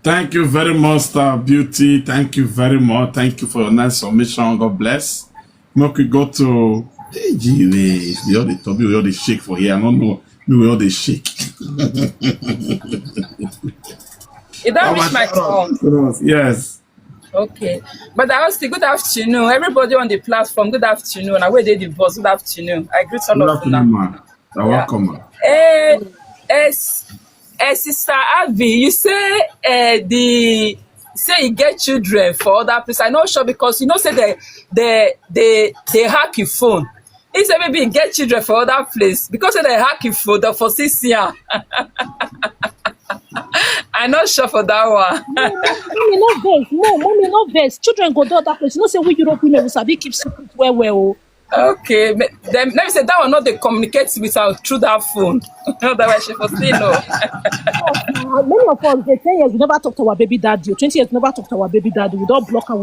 Thank you very much, Star Beauty. Thank you very much. Thank you for your nice submission. God bless. Make we go to the other topic. We all the shake for here. I don't know. We all the shake. It don't reach my turn. Yes. Okay. But I was good afternoon. Everybody on the platform, good afternoon. I wait the boss, good afternoon. I greet all Good of you now. afternoon, man. You're welcome, man. Sister Abby, you say you get children for other place. I'm not sure because you know say they hack your phone. He said maybe you get children for other place because they hack your phone for 6 years. I'm not sure for that one. Mommy, not vex. No, mommy, not vex. Children go to other place. You know, say we Europe women, we sabi keep secret well. Okay, then let me say that one not they communicate with her through that phone. Otherwise, she for still know. Many of us, the 10 years, we never talk to our baby daddy. 20 years, we never talk to our baby daddy. We don't block her.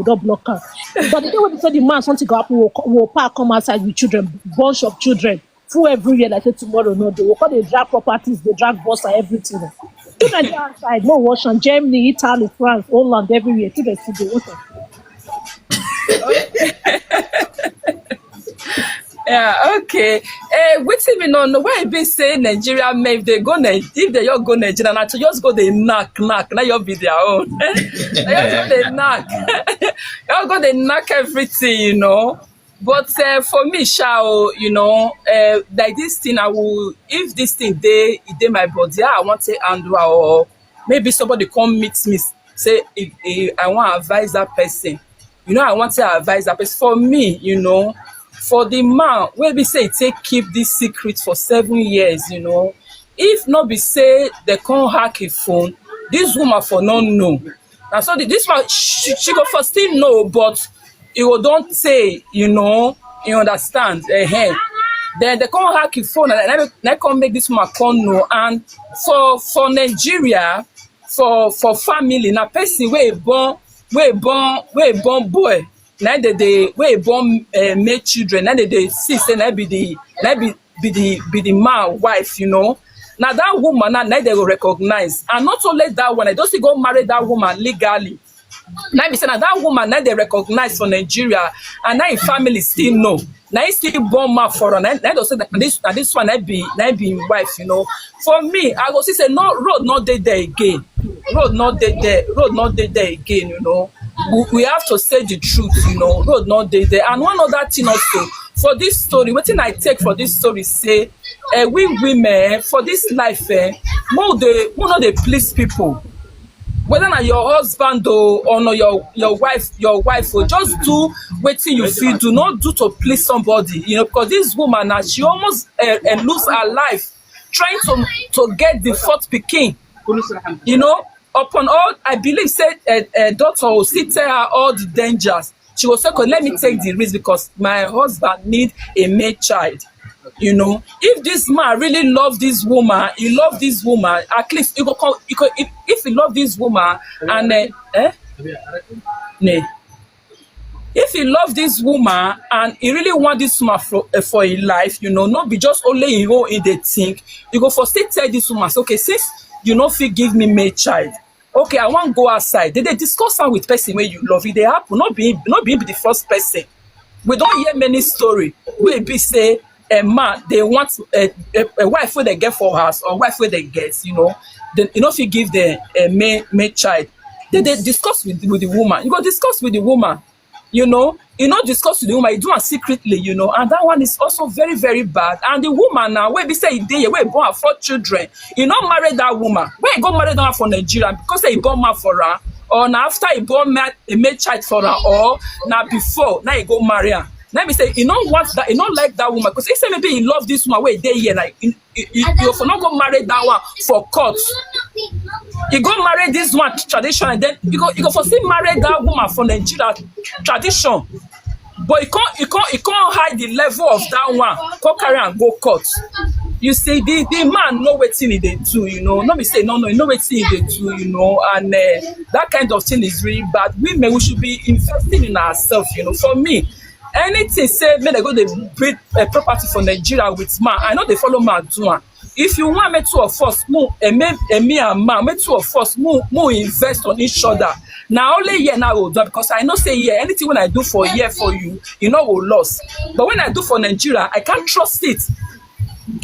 But the day when they say the man something go happen, we'll come outside with children, bunch of children, full every year. Like say tomorrow, no, they will call they drag properties, they drag boss and everything. Children dey outside, no wash on Germany, Italy, France, Holland, everywhere. Children still dey wash on. Yeah, okay. Wetin me no know why e be say Nigeria men if they just go Nigeria na to just go dey knack na you be their own. They just go dey knack. You go dey knack everything, you know. But for me, you know, like this thing, if this thing dey my body, I want to handle or maybe somebody come meet me, say I want to advise that person. You know, I want to advise that person. For me, you know, for the man, wey be say keep this secret for 7 years, you know, if not be say they can't hack a phone, this woman for not know. And so this one, she go for still know, but you will don't say, you know, you understand. Then they can't hack your phone and they can't make this woman come know. And for Nigeria, for family, na person where born boy, now they born make children, now they see say na be the man wife, you know. Now that woman now they will recognize, and not only that one, I don't see go marry that woman legally. Now be say na that woman now they recognize for Nigeria, and now in family still know. Now he still born man for her. Now they say that this one now be wife, you know. For me, I go see say no road not there again. Road not there again, you know. We have to say the truth, you know. Road not there. And one other thing also for this story, wetin I take for this story say, we women for this life, more not they please people. Whether na your husband or no your wife or just do wetin you feel, do not do to please somebody, you know, because this woman now she almost lose her life trying to get the fourth pikin, you know. Upon all, I believe said doctor will still tell her all the dangers. She will say, okay, let me take the risk because my husband need a male child. You know, if this man really love this woman, he love this woman, at least he go come, if he love this woman and if he love this woman and he really want this woman for his life, you know, not be just only him in the think, you go for still tell this woman, okay, since you no fit give me male child, okay, I want go outside. They discuss am with person where you love it. They happen, not be the first person. We don't hear many story where be say a man they want a wife where they get for house or wife where they get, you know, then you know if you give the male child, they discuss with the woman. You go discuss with the woman. discuss with the woman, you do it secretly, and that one is also very, very bad. And the woman now, where we say he did, where he born her 4 children, you not marry that woman. Where he go marry that one for Nigeria because he born man for her, or now after he born man, he made child for her, or now before, now he go marry her. Let me say, you don't want that, you don't like that woman, because he say maybe he love this woman where they here, like you for not go marry that one for court. You go marry this one tradition, and then you go for still marry that woman for Nigeria tradition. But you can't hide the level of that one. Go carry and go court. You see, the man know wetin he dey do, Not be say no, you know wetin he dey do, and that kind of thing is really bad. Women, we should be investing in ourselves, For me, anything say make they go dey build property for Nigeria with man, I know they follow man do am. If you want me 2 of us, me and man, me 2 of us, invest on each other. Now only here now will do, because I know say anything when I do for a year for you, will lose. But when I do for Nigeria, I can't trust it.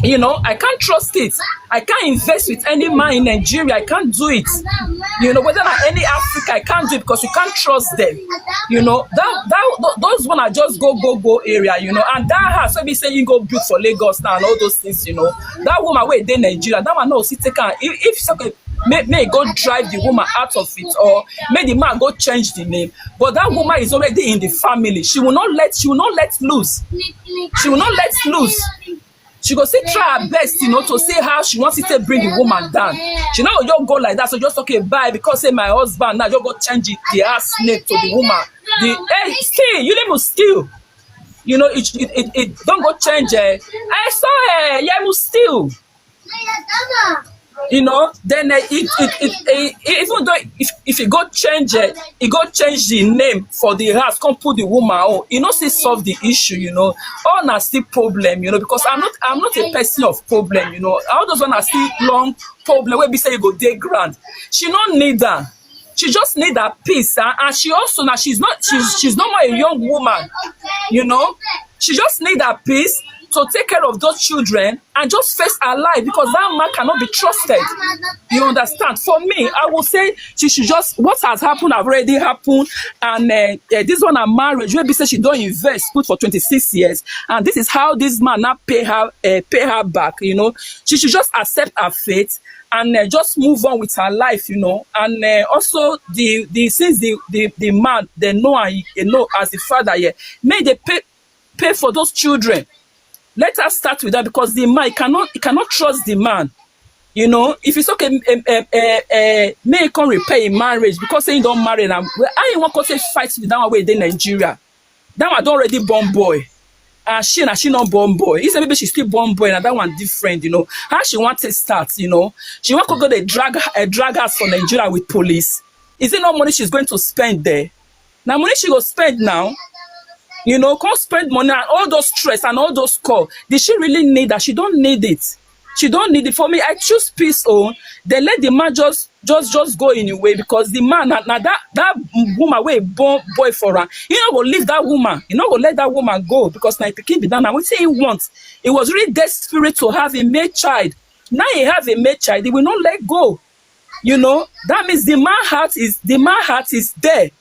I can't trust it. I can't invest with any man in Nigeria. I can't do it. Whether not any Africa, I can't do it because you can't trust them. Those one are just go area. And that house, so be saying you go build for Lagos now and all those things. That woman where they Nigeria, that one no see take her. If it's okay, may go drive the woman out of it, or may the man go change the name. But that woman is already in the family. She will not let loose. She will not let loose. She go still try her best, to see how she wants to bring the woman down. She not just go like that, so just okay, bye, because say my husband now just go change the ass name to the woman. Still, you need to steal. It don't go change. I saw yeah, must steal. Then even though if you go change it, you go change the name for the house, come put the woman on, still solve the issue, all na still problem, because I'm not a person of problem, all those one are still long problem where be say you go dey grand. She don't need that. She just need that peace, and she also now she's not more a young woman, she just need that peace to take care of those children and just face her life, because that man cannot be trusted. You understand? For me, I will say she should just, what has happened have already happened, and this one a marriage where be say she don't invest, put for 26 years, and this is how this man now pay her back. She should just accept her fate and just move on with her life, and also since the man they know as the father here, may they pay for those children. Let us start with that, because the man cannot trust the man. If it's okay, may he come repair a marriage because he don't marry them. I ain't want to say fight with that one way in Nigeria. That one don't already born boy. And she not born boy. He said maybe she still born boy, and that one different, How she want to start, She want to go the drag us for Nigeria with police. Is it not money she's going to spend there? Now money she go spend now. Can't spend money and all those stress and all those calls. Did she really need that? She don't need it. She don't need it. For me, I choose peace. They let the man just go in a way, because the man now that woman way born boy for her. He not gonna leave that woman. He not gonna let that woman go, because now he can be done. And what he wants, he was really desperate to have a male child. Now he have a male child. He will not let go. That means the man heart is there.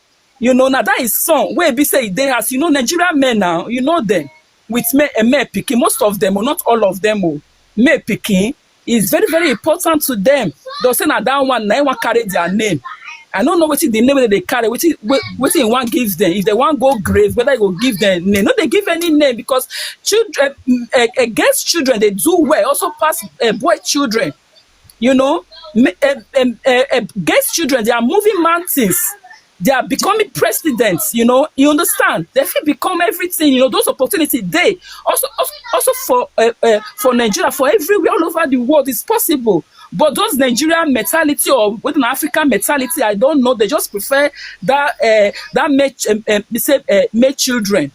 Now that is son where be say they has, Nigerian men now, them with men picking, most of them, or not all of them, men picking is very, very important to them. They say that one carry their name. I don't know what the name that they carry, what one gives them. If they want go grave, whether they go give them name. No, they give any name, because children against children they do well, also pass boy children. Against children they are moving mountains. They are becoming presidents, you understand? They feel become everything, those opportunities they also for Nigeria, for everywhere all over the world is possible. But those Nigerian mentality or with an African mentality, I don't know. They just prefer that make children,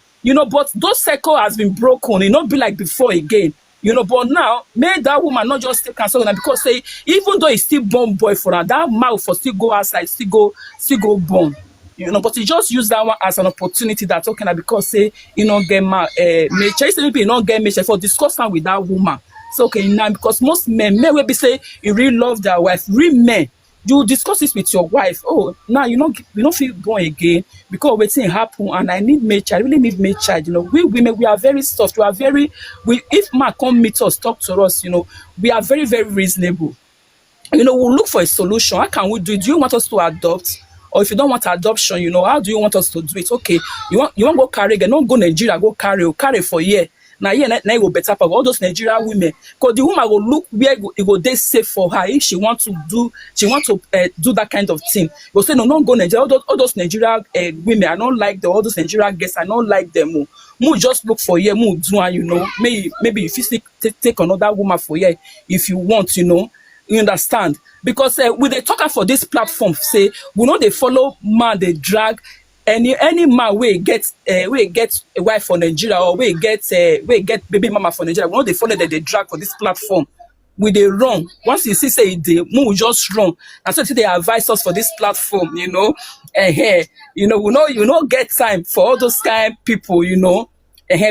But those cycle has been broken. It not be like before again. But now, may that woman not just take cancel because say, even though he's still born boy for her, that mouth for still go outside, still go born. But he just use that one as an opportunity that okay, because say, get nature, maybe not get nature for discussing with that woman. So okay, now because most men will be say you really love their wife, real men, you discuss it with your wife. Oh, now you don't feel born again because wetin happen and I need male child. I really need male child. We women, we are very soft. We are very, if man come meet us, talk to us, we are very, very reasonable. We'll look for a solution. How can we do it? Do you want us to adopt? Or if you don't want adoption, how do you want us to do it? Okay, you want go carry again, don't go Nigeria, go carry for a year. Now it will better for all those Nigerian women. Because the woman will look where it will dey safe for her if she want to do that kind of thing. Will say, no, don't go Nigeria. All those Nigerian women, I don't like them. All those Nigerian guests, I don't like them. Mo just look for here, mo do and maybe if you take another woman for here if you want, you understand? Because we dey talk for this platform, say we know they follow man, they drag any man wey get a wife for Nigeria or wey get baby mama for Nigeria. We know they follow that they drag for this platform. We dey run. Once you see say we just run. And so they advise us for this platform, we no get time for all those kind of people,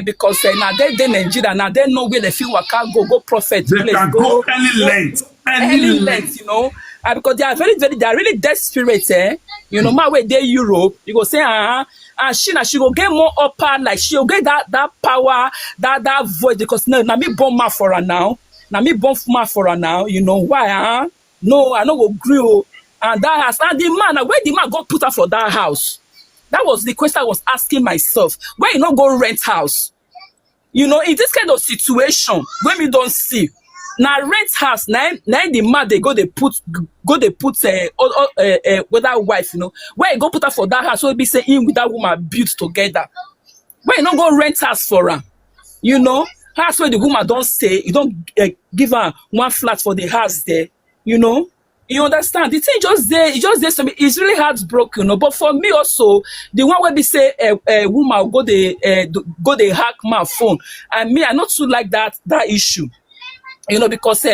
because now they Nigeria, now they know where they feel waka go prophet They place, can go any length. any length, because they are they are really desperate, man wey dey Europe, you go say, and she go get more upper, like she go get that power, that voice, because now me born man for her now, why, no, I no go gree, and that house, and the man, where the man go put her for that house? That was the question I was asking myself. Why you not go rent house? In this kind of situation, when we don't see, now rent house, now the man they put with that wife, where you go put her for that house, so it be say him with that woman built together. Why you not go rent house for her? House where the woman don't stay, you don't give her one flat for the house there, You understand? The thing just there to me. It's really heartbroken, But for me also, the one where they say a woman go they hack my phone, and me I not too like that issue, because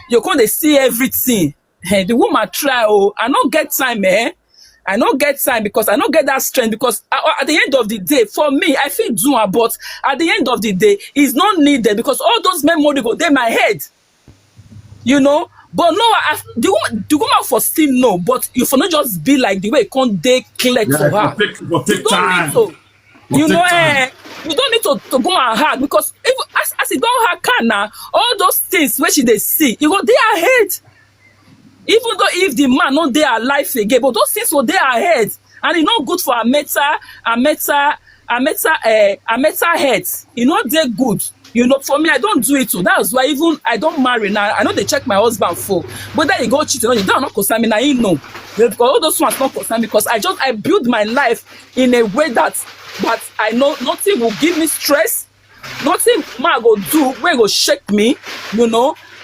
you can't see everything. The woman try. I don't get time, I don't get time because I don't get that strength. Because at the end of the day, for me, I feel do her, but at the end of the day, it's not needed because all those memories go there in my head, But no, the woman for still no, but you for not just be like the way it can't dey clear for her. Take time. You don't need to go and hard because if as it don't happen now, all those things where she they see, you go there ahead. Even though if the man not there alive again, but those things were there ahead, and it's not good for a meta head. They're good. For me, I don't do it too. That's why even I don't marry now. I know they check my husband for, but then you go cheating on you. That not concern me now. Because all those ones not concern me because I build my life in a way that I know nothing will give me stress. Nothing man go do where go shake me.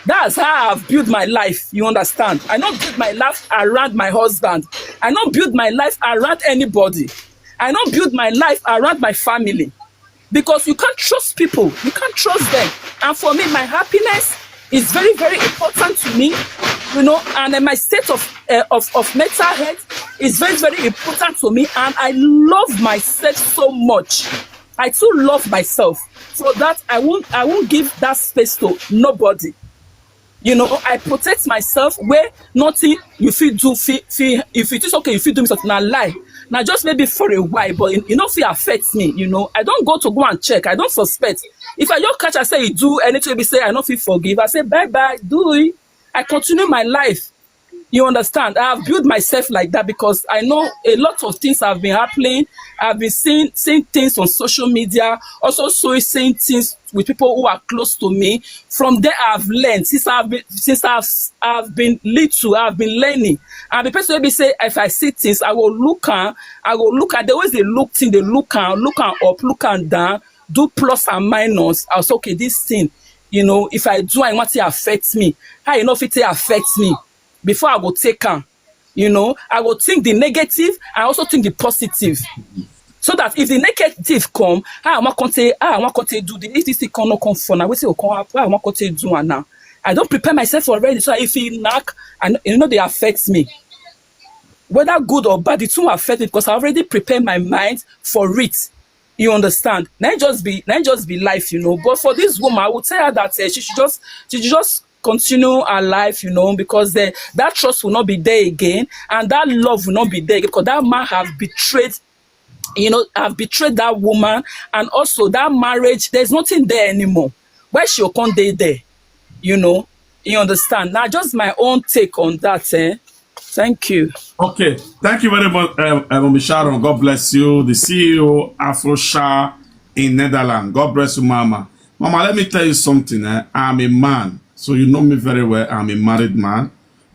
That's how I've built my life. You understand? I don't build my life around my husband. I don't build my life around anybody. I don't build my life around my family. Because you can't trust people. You can't trust them. And for me, my happiness is very, very important to me. And my state of mental health is very, very important to me. And I love myself so much. I too love myself. So that I won't give that space to nobody. I protect myself where nothing you feel do if it is okay, if you do me something, I lie. Now just maybe for a while, but feel affects me, I don't go and check, I don't suspect. If I just catch, I say you do anything, we say I don't feel forgive, I say bye, do it. I continue my life. You understand? I have built myself like that because I know a lot of things have been happening. I've been seeing things on social media, also seeing things with people who are close to me. From there, I've learned. Since I've been little, I've been learning. And the person will be say, if I see things, I will look at. The ways they look things, they look up, look down, do plus and minus. I was okay. This thing, if I do, I want it affect me. How if it affects me? Before I go take her, I will think the negative. I also think the positive. So that if the negative come, I want to do this. If this thing not come for now, we say I want to do it now. I don't prepare myself already. So if it knock, and they affect me. Whether good or bad, it won't affect me because I already prepared my mind for it. You understand? Not just be life, But for this woman, I would tell her that she should just continue her life, because that trust will not be there again, and that love will not be there because that man have betrayed, have betrayed that woman, and also that marriage, there's nothing there anymore. Where she'll come there, you understand? Now, just my own take on that. Thank you. Okay, thank you very much, Mama Sharon. God bless you. The CEO, Afrosha in Netherlands. God bless you, Mama. Mama, let me tell you something. I'm a man, so you know me very well. I'm a married man,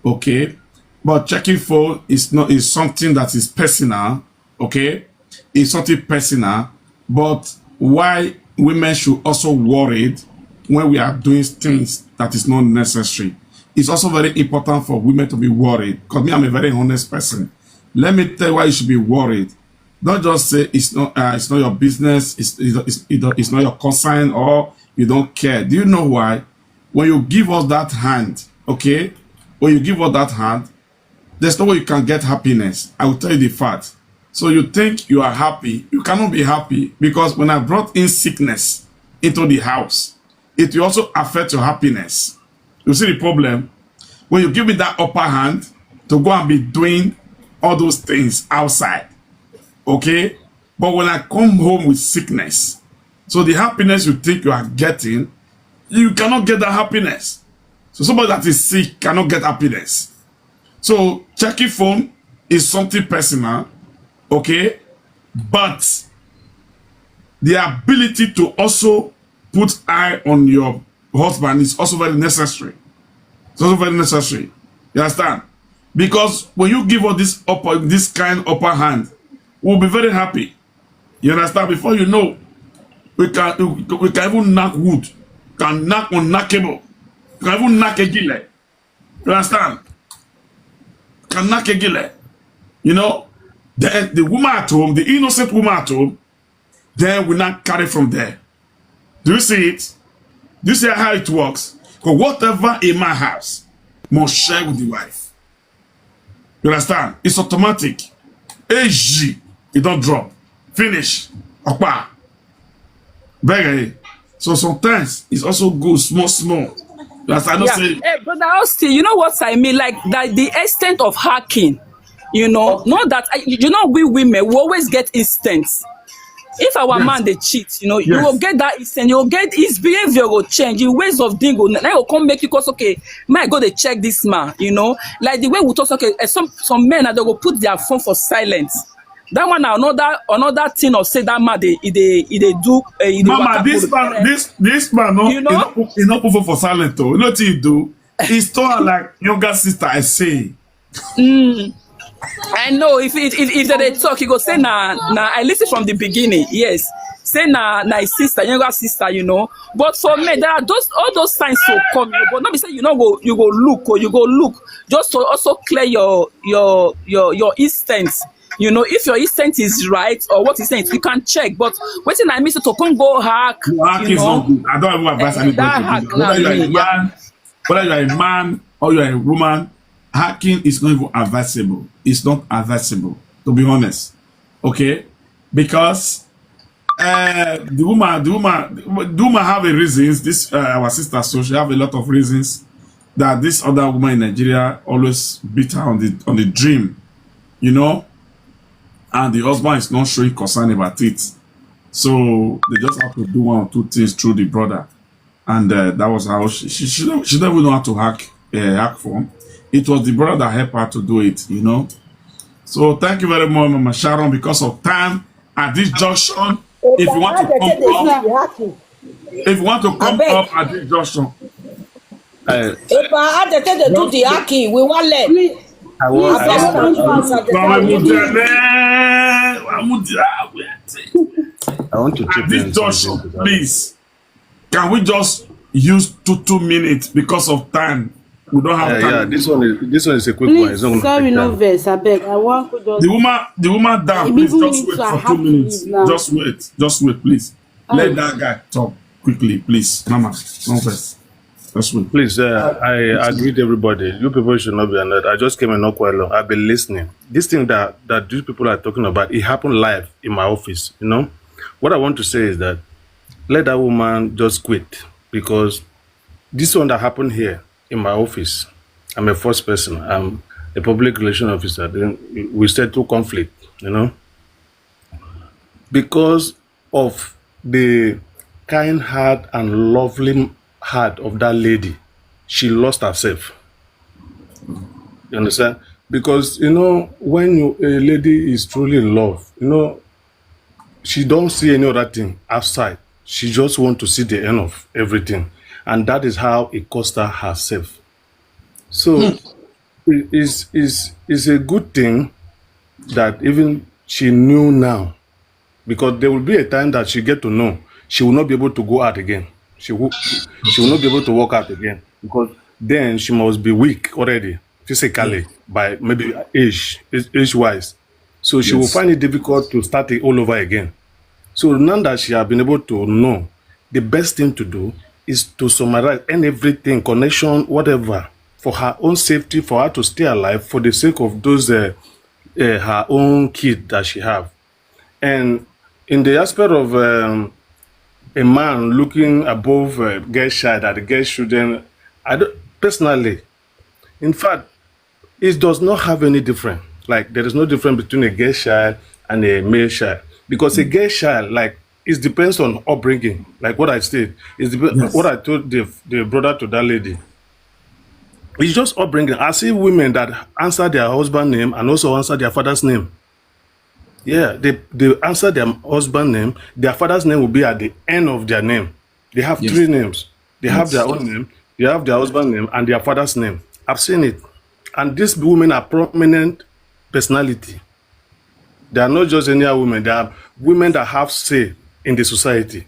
okay? But checking phone is something that is personal, okay? It's something personal, but why women should also worried when we are doing things that is not necessary. It's also very important for women to be worried, because me, I'm a very honest person. Let me tell you why you should be worried. Don't just say it's not your business, it's not your concern, or you don't care. Do you know why? When you give us that hand, okay? When you give us that hand, there's no way you can get happiness. I will tell you the fact. So you think you are happy, you cannot be happy, because when I brought in sickness into the house, it will also affect your happiness. You see the problem? When you give me that upper hand to go and be doing all those things outside, okay? But when I come home with sickness, so the happiness you think you are getting, you cannot get that happiness. So somebody that is sick cannot get happiness. So checking phone is something personal, okay? But the ability to also put eye on your husband is also very necessary. It's also very necessary. You understand? Because when you give us this kind upper hand, we'll be very happy. You understand? Before you know, we can even knock wood, can knock on knockable, can even knock a gile. You understand? Can knock a gile. Then the woman at home, the innocent woman at home, then we not carry from there. Do you see it? Do you see how it works? Because whatever in my house must share with the wife. You understand? It's automatic. AG, it don't drop. Finish. Okpa. Very. So sometimes it's also good, small. You understand? Yeah. Hey, Brother Austin, you know what I mean? Like that the extent of hacking, not that, we women, we always get instincts. If our man they cheat, you will get that instant, you will get his behavior will change, his ways of doing will now will come make you cause okay, my God, they check this man, like the way we talk, okay, some men they will put their phone for silence. That one another thing of say that man they do. Mama, this man, no, he not put phone for silent though. You know what he do? He's told like younger sister, I say. I know if they talk, you go say nah. I listen from the beginning. Yes, say nah, sister, younger sister, But for me, there are all those signs will come. But not be say you go look just to also clear your instincts. If your instinct is right or what is saying, you can check. But Wetin I miss to come go hack. Hack is not good. I don't even advise anybody to do that. Whether you are a man or you are a woman, hacking is not even advisable. It's not advisable, to be honest. Okay? Because the woman have a reasons. This our sister, so she have a lot of reasons that this other woman in Nigeria always beat her on the dream, and the husband is not showing concern about it. So they just have to do one or two things through the brother, and that was how she don't even know how to hack phone. It was the brother that helped her to do it, So thank you very much, Mama Sharon. Because of time at this junction, if you want to come up at this junction, if I had to do the hacking, we want let. I want to chip at this in junction, something. please. Can we just use 2 minutes because of time? We don't have time. Yeah, this one is a quick one. It's not Please, sorry, no verse. I beg. I want to just. The woman down, please just wait for 2 minutes. Just wait, please. Let that guy talk quickly, please. Mama, no verse. Just wait. Please, I agree with everybody. You people should not be annoyed. I just came in not quite long. I've been listening. This thing that these people are talking about, it happened live in my office. What I want to say is that let that woman just quit, because this one that happened here, in my office. I'm a first person. I'm a public relation officer. Then we settle conflict, because of the kind heart and lovely heart of that lady. She lost herself. You understand? Because when a lady is truly in love, she don't see any other thing outside. She just want to see the end of everything, and that is how it cost her herself. So it is a good thing that even she knew now, because there will be a time that she get to know she will not be able to go out again. She will not be able to walk out again, because then she must be weak already physically by maybe age wise. So she will find it difficult to start it all over again. So now that she has been able to know, the best thing to do is to summarize and everything, connection, whatever, for her own safety, for her to stay alive, for the sake of those her own kid that she have. And in the aspect of a man looking above a girl child that the girl shouldn't, I don't personally, in fact, it does not have any difference. Like, there is no difference between a girl child and a male child, because a girl child, like, it depends on upbringing. Like what I said, what I told the brother to that lady. It's just upbringing. I see women that answer their husband's name and also answer their father's name. Yeah, they answer their husband's name. Their father's name will be at the end of their name. They have three names. They have their own name, they have their husband's name, and their father's name. I've seen it. And these women are prominent personality. They are not just any women. They are women that have say in the society.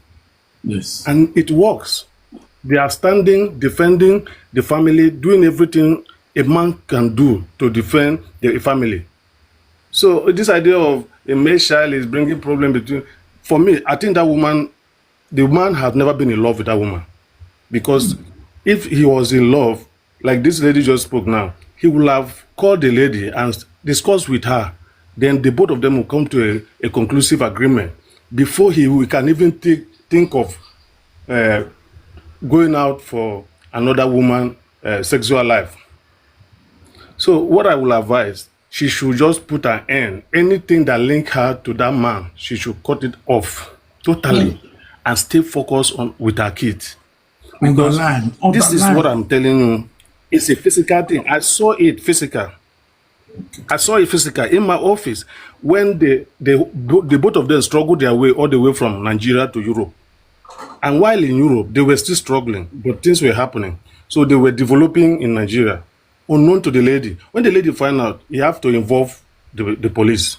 Yes. And it works. They are standing, defending the family, doing everything a man can do to defend the family. So this idea of a male child is bringing problem between, for me, I think that woman, the man has never been in love with that woman. Because if he was in love, like this lady just spoke now, he would have called the lady and discussed with her. Then the both of them will come to a conclusive agreement before we can even think of going out for another woman sexual life. So what I will advise, she should just put an end. Anything that link her to that man, she should cut it off totally and stay focused on with her kids. Because this is what I'm telling you. It's a physical thing. I saw it physical. In my office when the both of them struggled their way all the way from Nigeria to Europe. And while in Europe, they were still struggling, but things were happening. So they were developing in Nigeria, unknown to the lady. When the lady found out, you have to involve the police.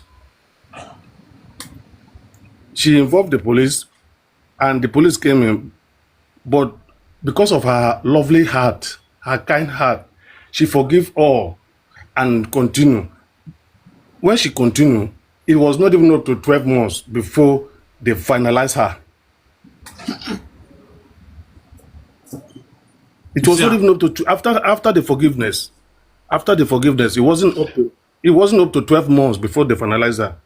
She involved the police, and the police came in. But because of her lovely heart, her kind heart, she forgave all and continue. When she continued, it was not even up to 12 months before they finalized her. It was not even up to after the forgiveness. After the forgiveness, it wasn't up to 12 months before they finalized her,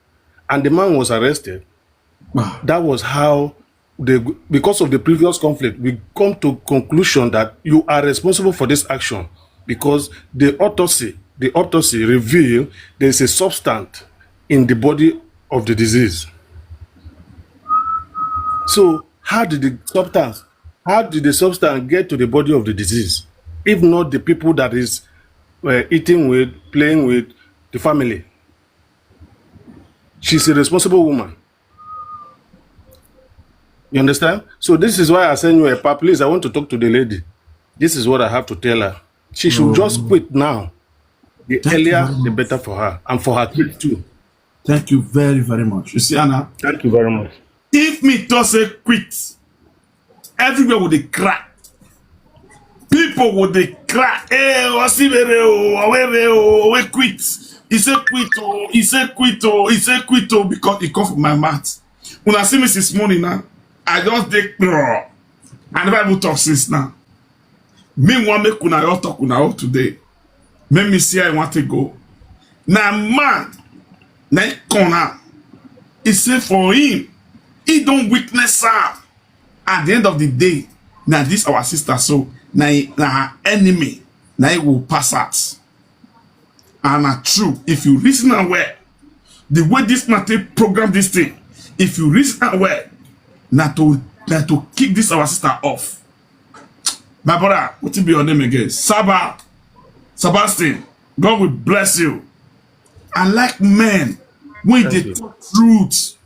and the man was arrested. That was how because of the previous conflict, we come to conclusion that you are responsible for this action, because the autopsy revealed there is a substance in the body of the disease. So how did the substance get to the body of the disease, if not the people that is eating with, playing with the family? She's a responsible woman. You understand? So this is why I send you a pap. Please, I want to talk to the lady. This is what I have to tell her. She should just quit now. The earlier, the better for her, and for her kids too. Thank you very, very much. You see, Anna? Thank you very much. If me just say quit, everywhere would they cry. People would they cry. Hey, we quit. He said quit, oh, he said quit, oh, he said quit, oh, because it comes from my mouth. When I see me this morning now, I just take I never even talk since now. Meanwhile, make kuna all talk kuna all today. Make me see I want to go. Now man, now corner. He said for him, he don't witness her. At the end of the day, now this our sister, so now her enemy. now it will pass out. And true, if you reason well, the way this man take program this thing, if you reason well, not to kick this our sister off. My brother, what will be your name again? Sebastian. God will bless you. I like men when they talk truth.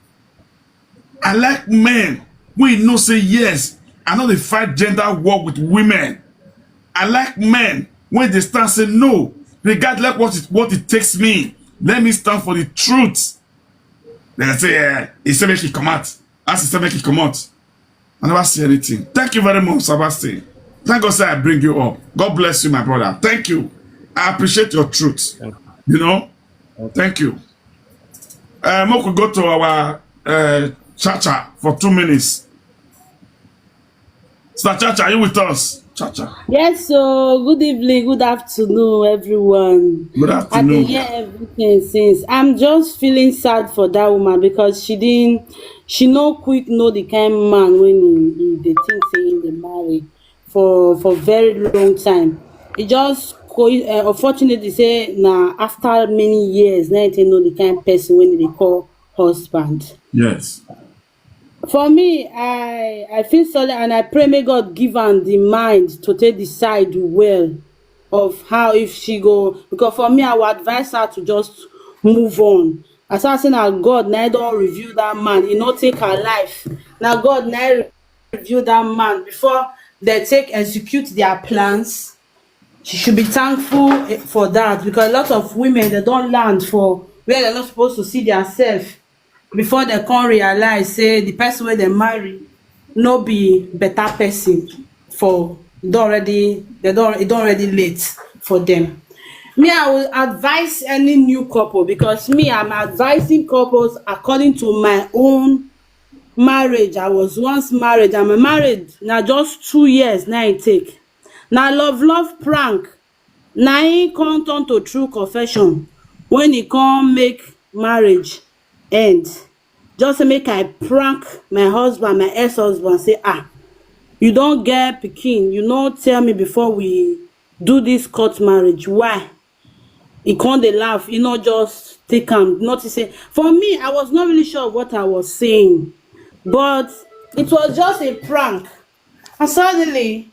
I like men when you know say yes. I know they fight gender war with women. I like men when they stand say no, regardless what it takes me. Let me stand for the truth. They say, it's make it come out. As it's make it come out. I never see anything. Thank you very much, Sebastian. Thank God say I bring you up. God bless you, my brother. Thank you. I appreciate your truth. You know? Thank you. We could go to our Chacha for 2 minutes. Sir Chacha, are you with us? Chacha. Yes, so good evening, good afternoon, everyone. Good afternoon. I can hear everything since. I'm just feeling sad for that woman because she no quick know the kind of man when he the thing saying they marry for very long time. It just unfortunately say now after many years now they know the kind of person when they call husband. Yes. For me, I feel sorry and I pray may God give her the mind to take decide well of how if she go, because for me I would advise her to just move on. As I say now God now don't review that man, he not take her life. Now God now review that man before they execute their plans. She should be thankful for that because a lot of women they don't land for where they're not supposed to see themselves before they can't realize say the person where they marry no be better person for it already late for them. Me, I will advise any new couple because me, I'm advising couples according to my own marriage. I was once married. I'm married now just 2 years now I take. Now love prank. Now he come turn to true confession when he come make marriage end. Just make I prank my husband, my ex-husband, say, you don't get pikin, you not tell me before we do this court marriage. Why? He can't dey laugh, he not just take him, not to say. For me, I was not really sure of what I was saying, but it was just a prank. And suddenly,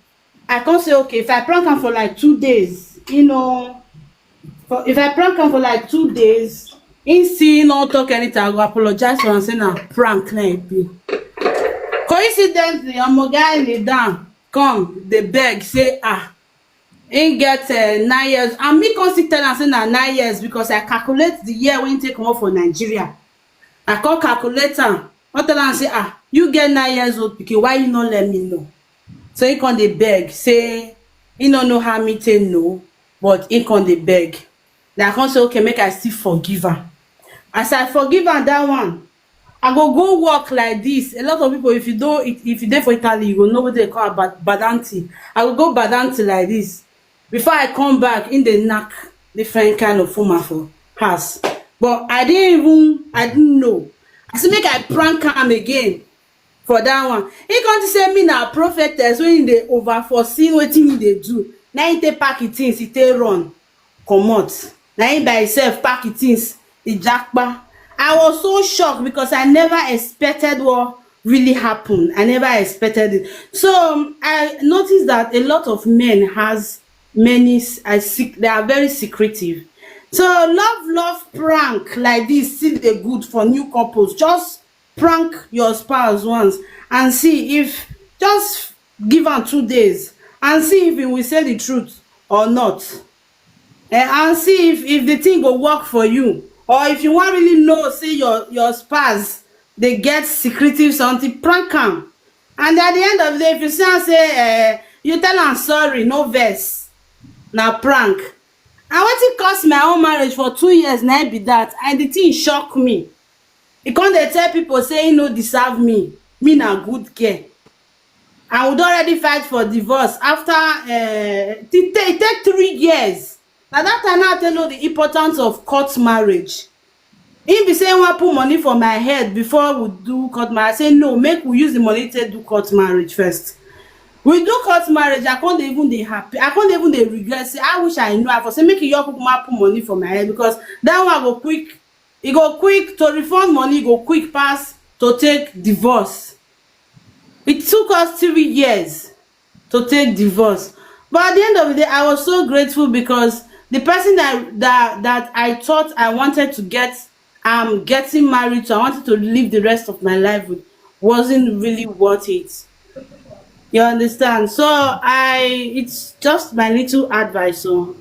I can say, okay, if I prank him for like 2 days, if I prank him for like 2 days, he still not talk anything, I go apologize for him saying na prank na it be. Coincidentally, I'm a guy lay down, come, they beg, say, he get 9 years. And me come still tell am say na 9 years because I calculate the year when he take come up for Nigeria. I call calculator, I tell am say, you get 9 years old pikin, why you not let me know? So he come dey beg, say, he don't know how me take no, but he come dey beg. Then I come say, okay, make I still forgive her. As I forgive her that one, I go work like this. A lot of people, if you dey for Italy, you go know what they call badanti. I will go badanti like this. Before I come back, in the knack different kind of woman for house. But I didn't know. I say make I prank am again for that one. He come to say me na prophetess when they over foresee wetin he dey do. Now he take pack it things, he take run, comot. Now he by himself pack it things. The jackpot. I was so shocked because I never expected what really happened. I never expected it. So I noticed that a lot of men has many. They are very secretive. So love prank like this still dey good for new couples. Just prank your spouse once and see if just give am 2 days and see if he will say the truth or not. And see if the thing go work for you. Or if you want really know, say your spouse, they get secretive something, prank am. And at the end of the day, if you say, you tell am sorry, no vex, na prank. And wetin cost my own marriage for 2 years, na be that, and the thing shock me. E come dey tell people say he no deserve me na good girl. I would already fight for divorce after it take 3 years. Now that time I tell you the importance of court marriage. If be say want put money for my head before we do court marriage, I say no, make we use the money to do court marriage first. We do court marriage, I can't even dey happy, I can't even dey regret say I wish I know. I for say make you put money for my head, because that one go quick, e go quick to refund money, go quick pass to take divorce. It took us 3 years to take divorce, but at the end of the day I was so grateful, because the person that I thought I wanted to get, getting married to, I wanted to live the rest of my life with, wasn't really worth it. You understand? So it's just my little advice. So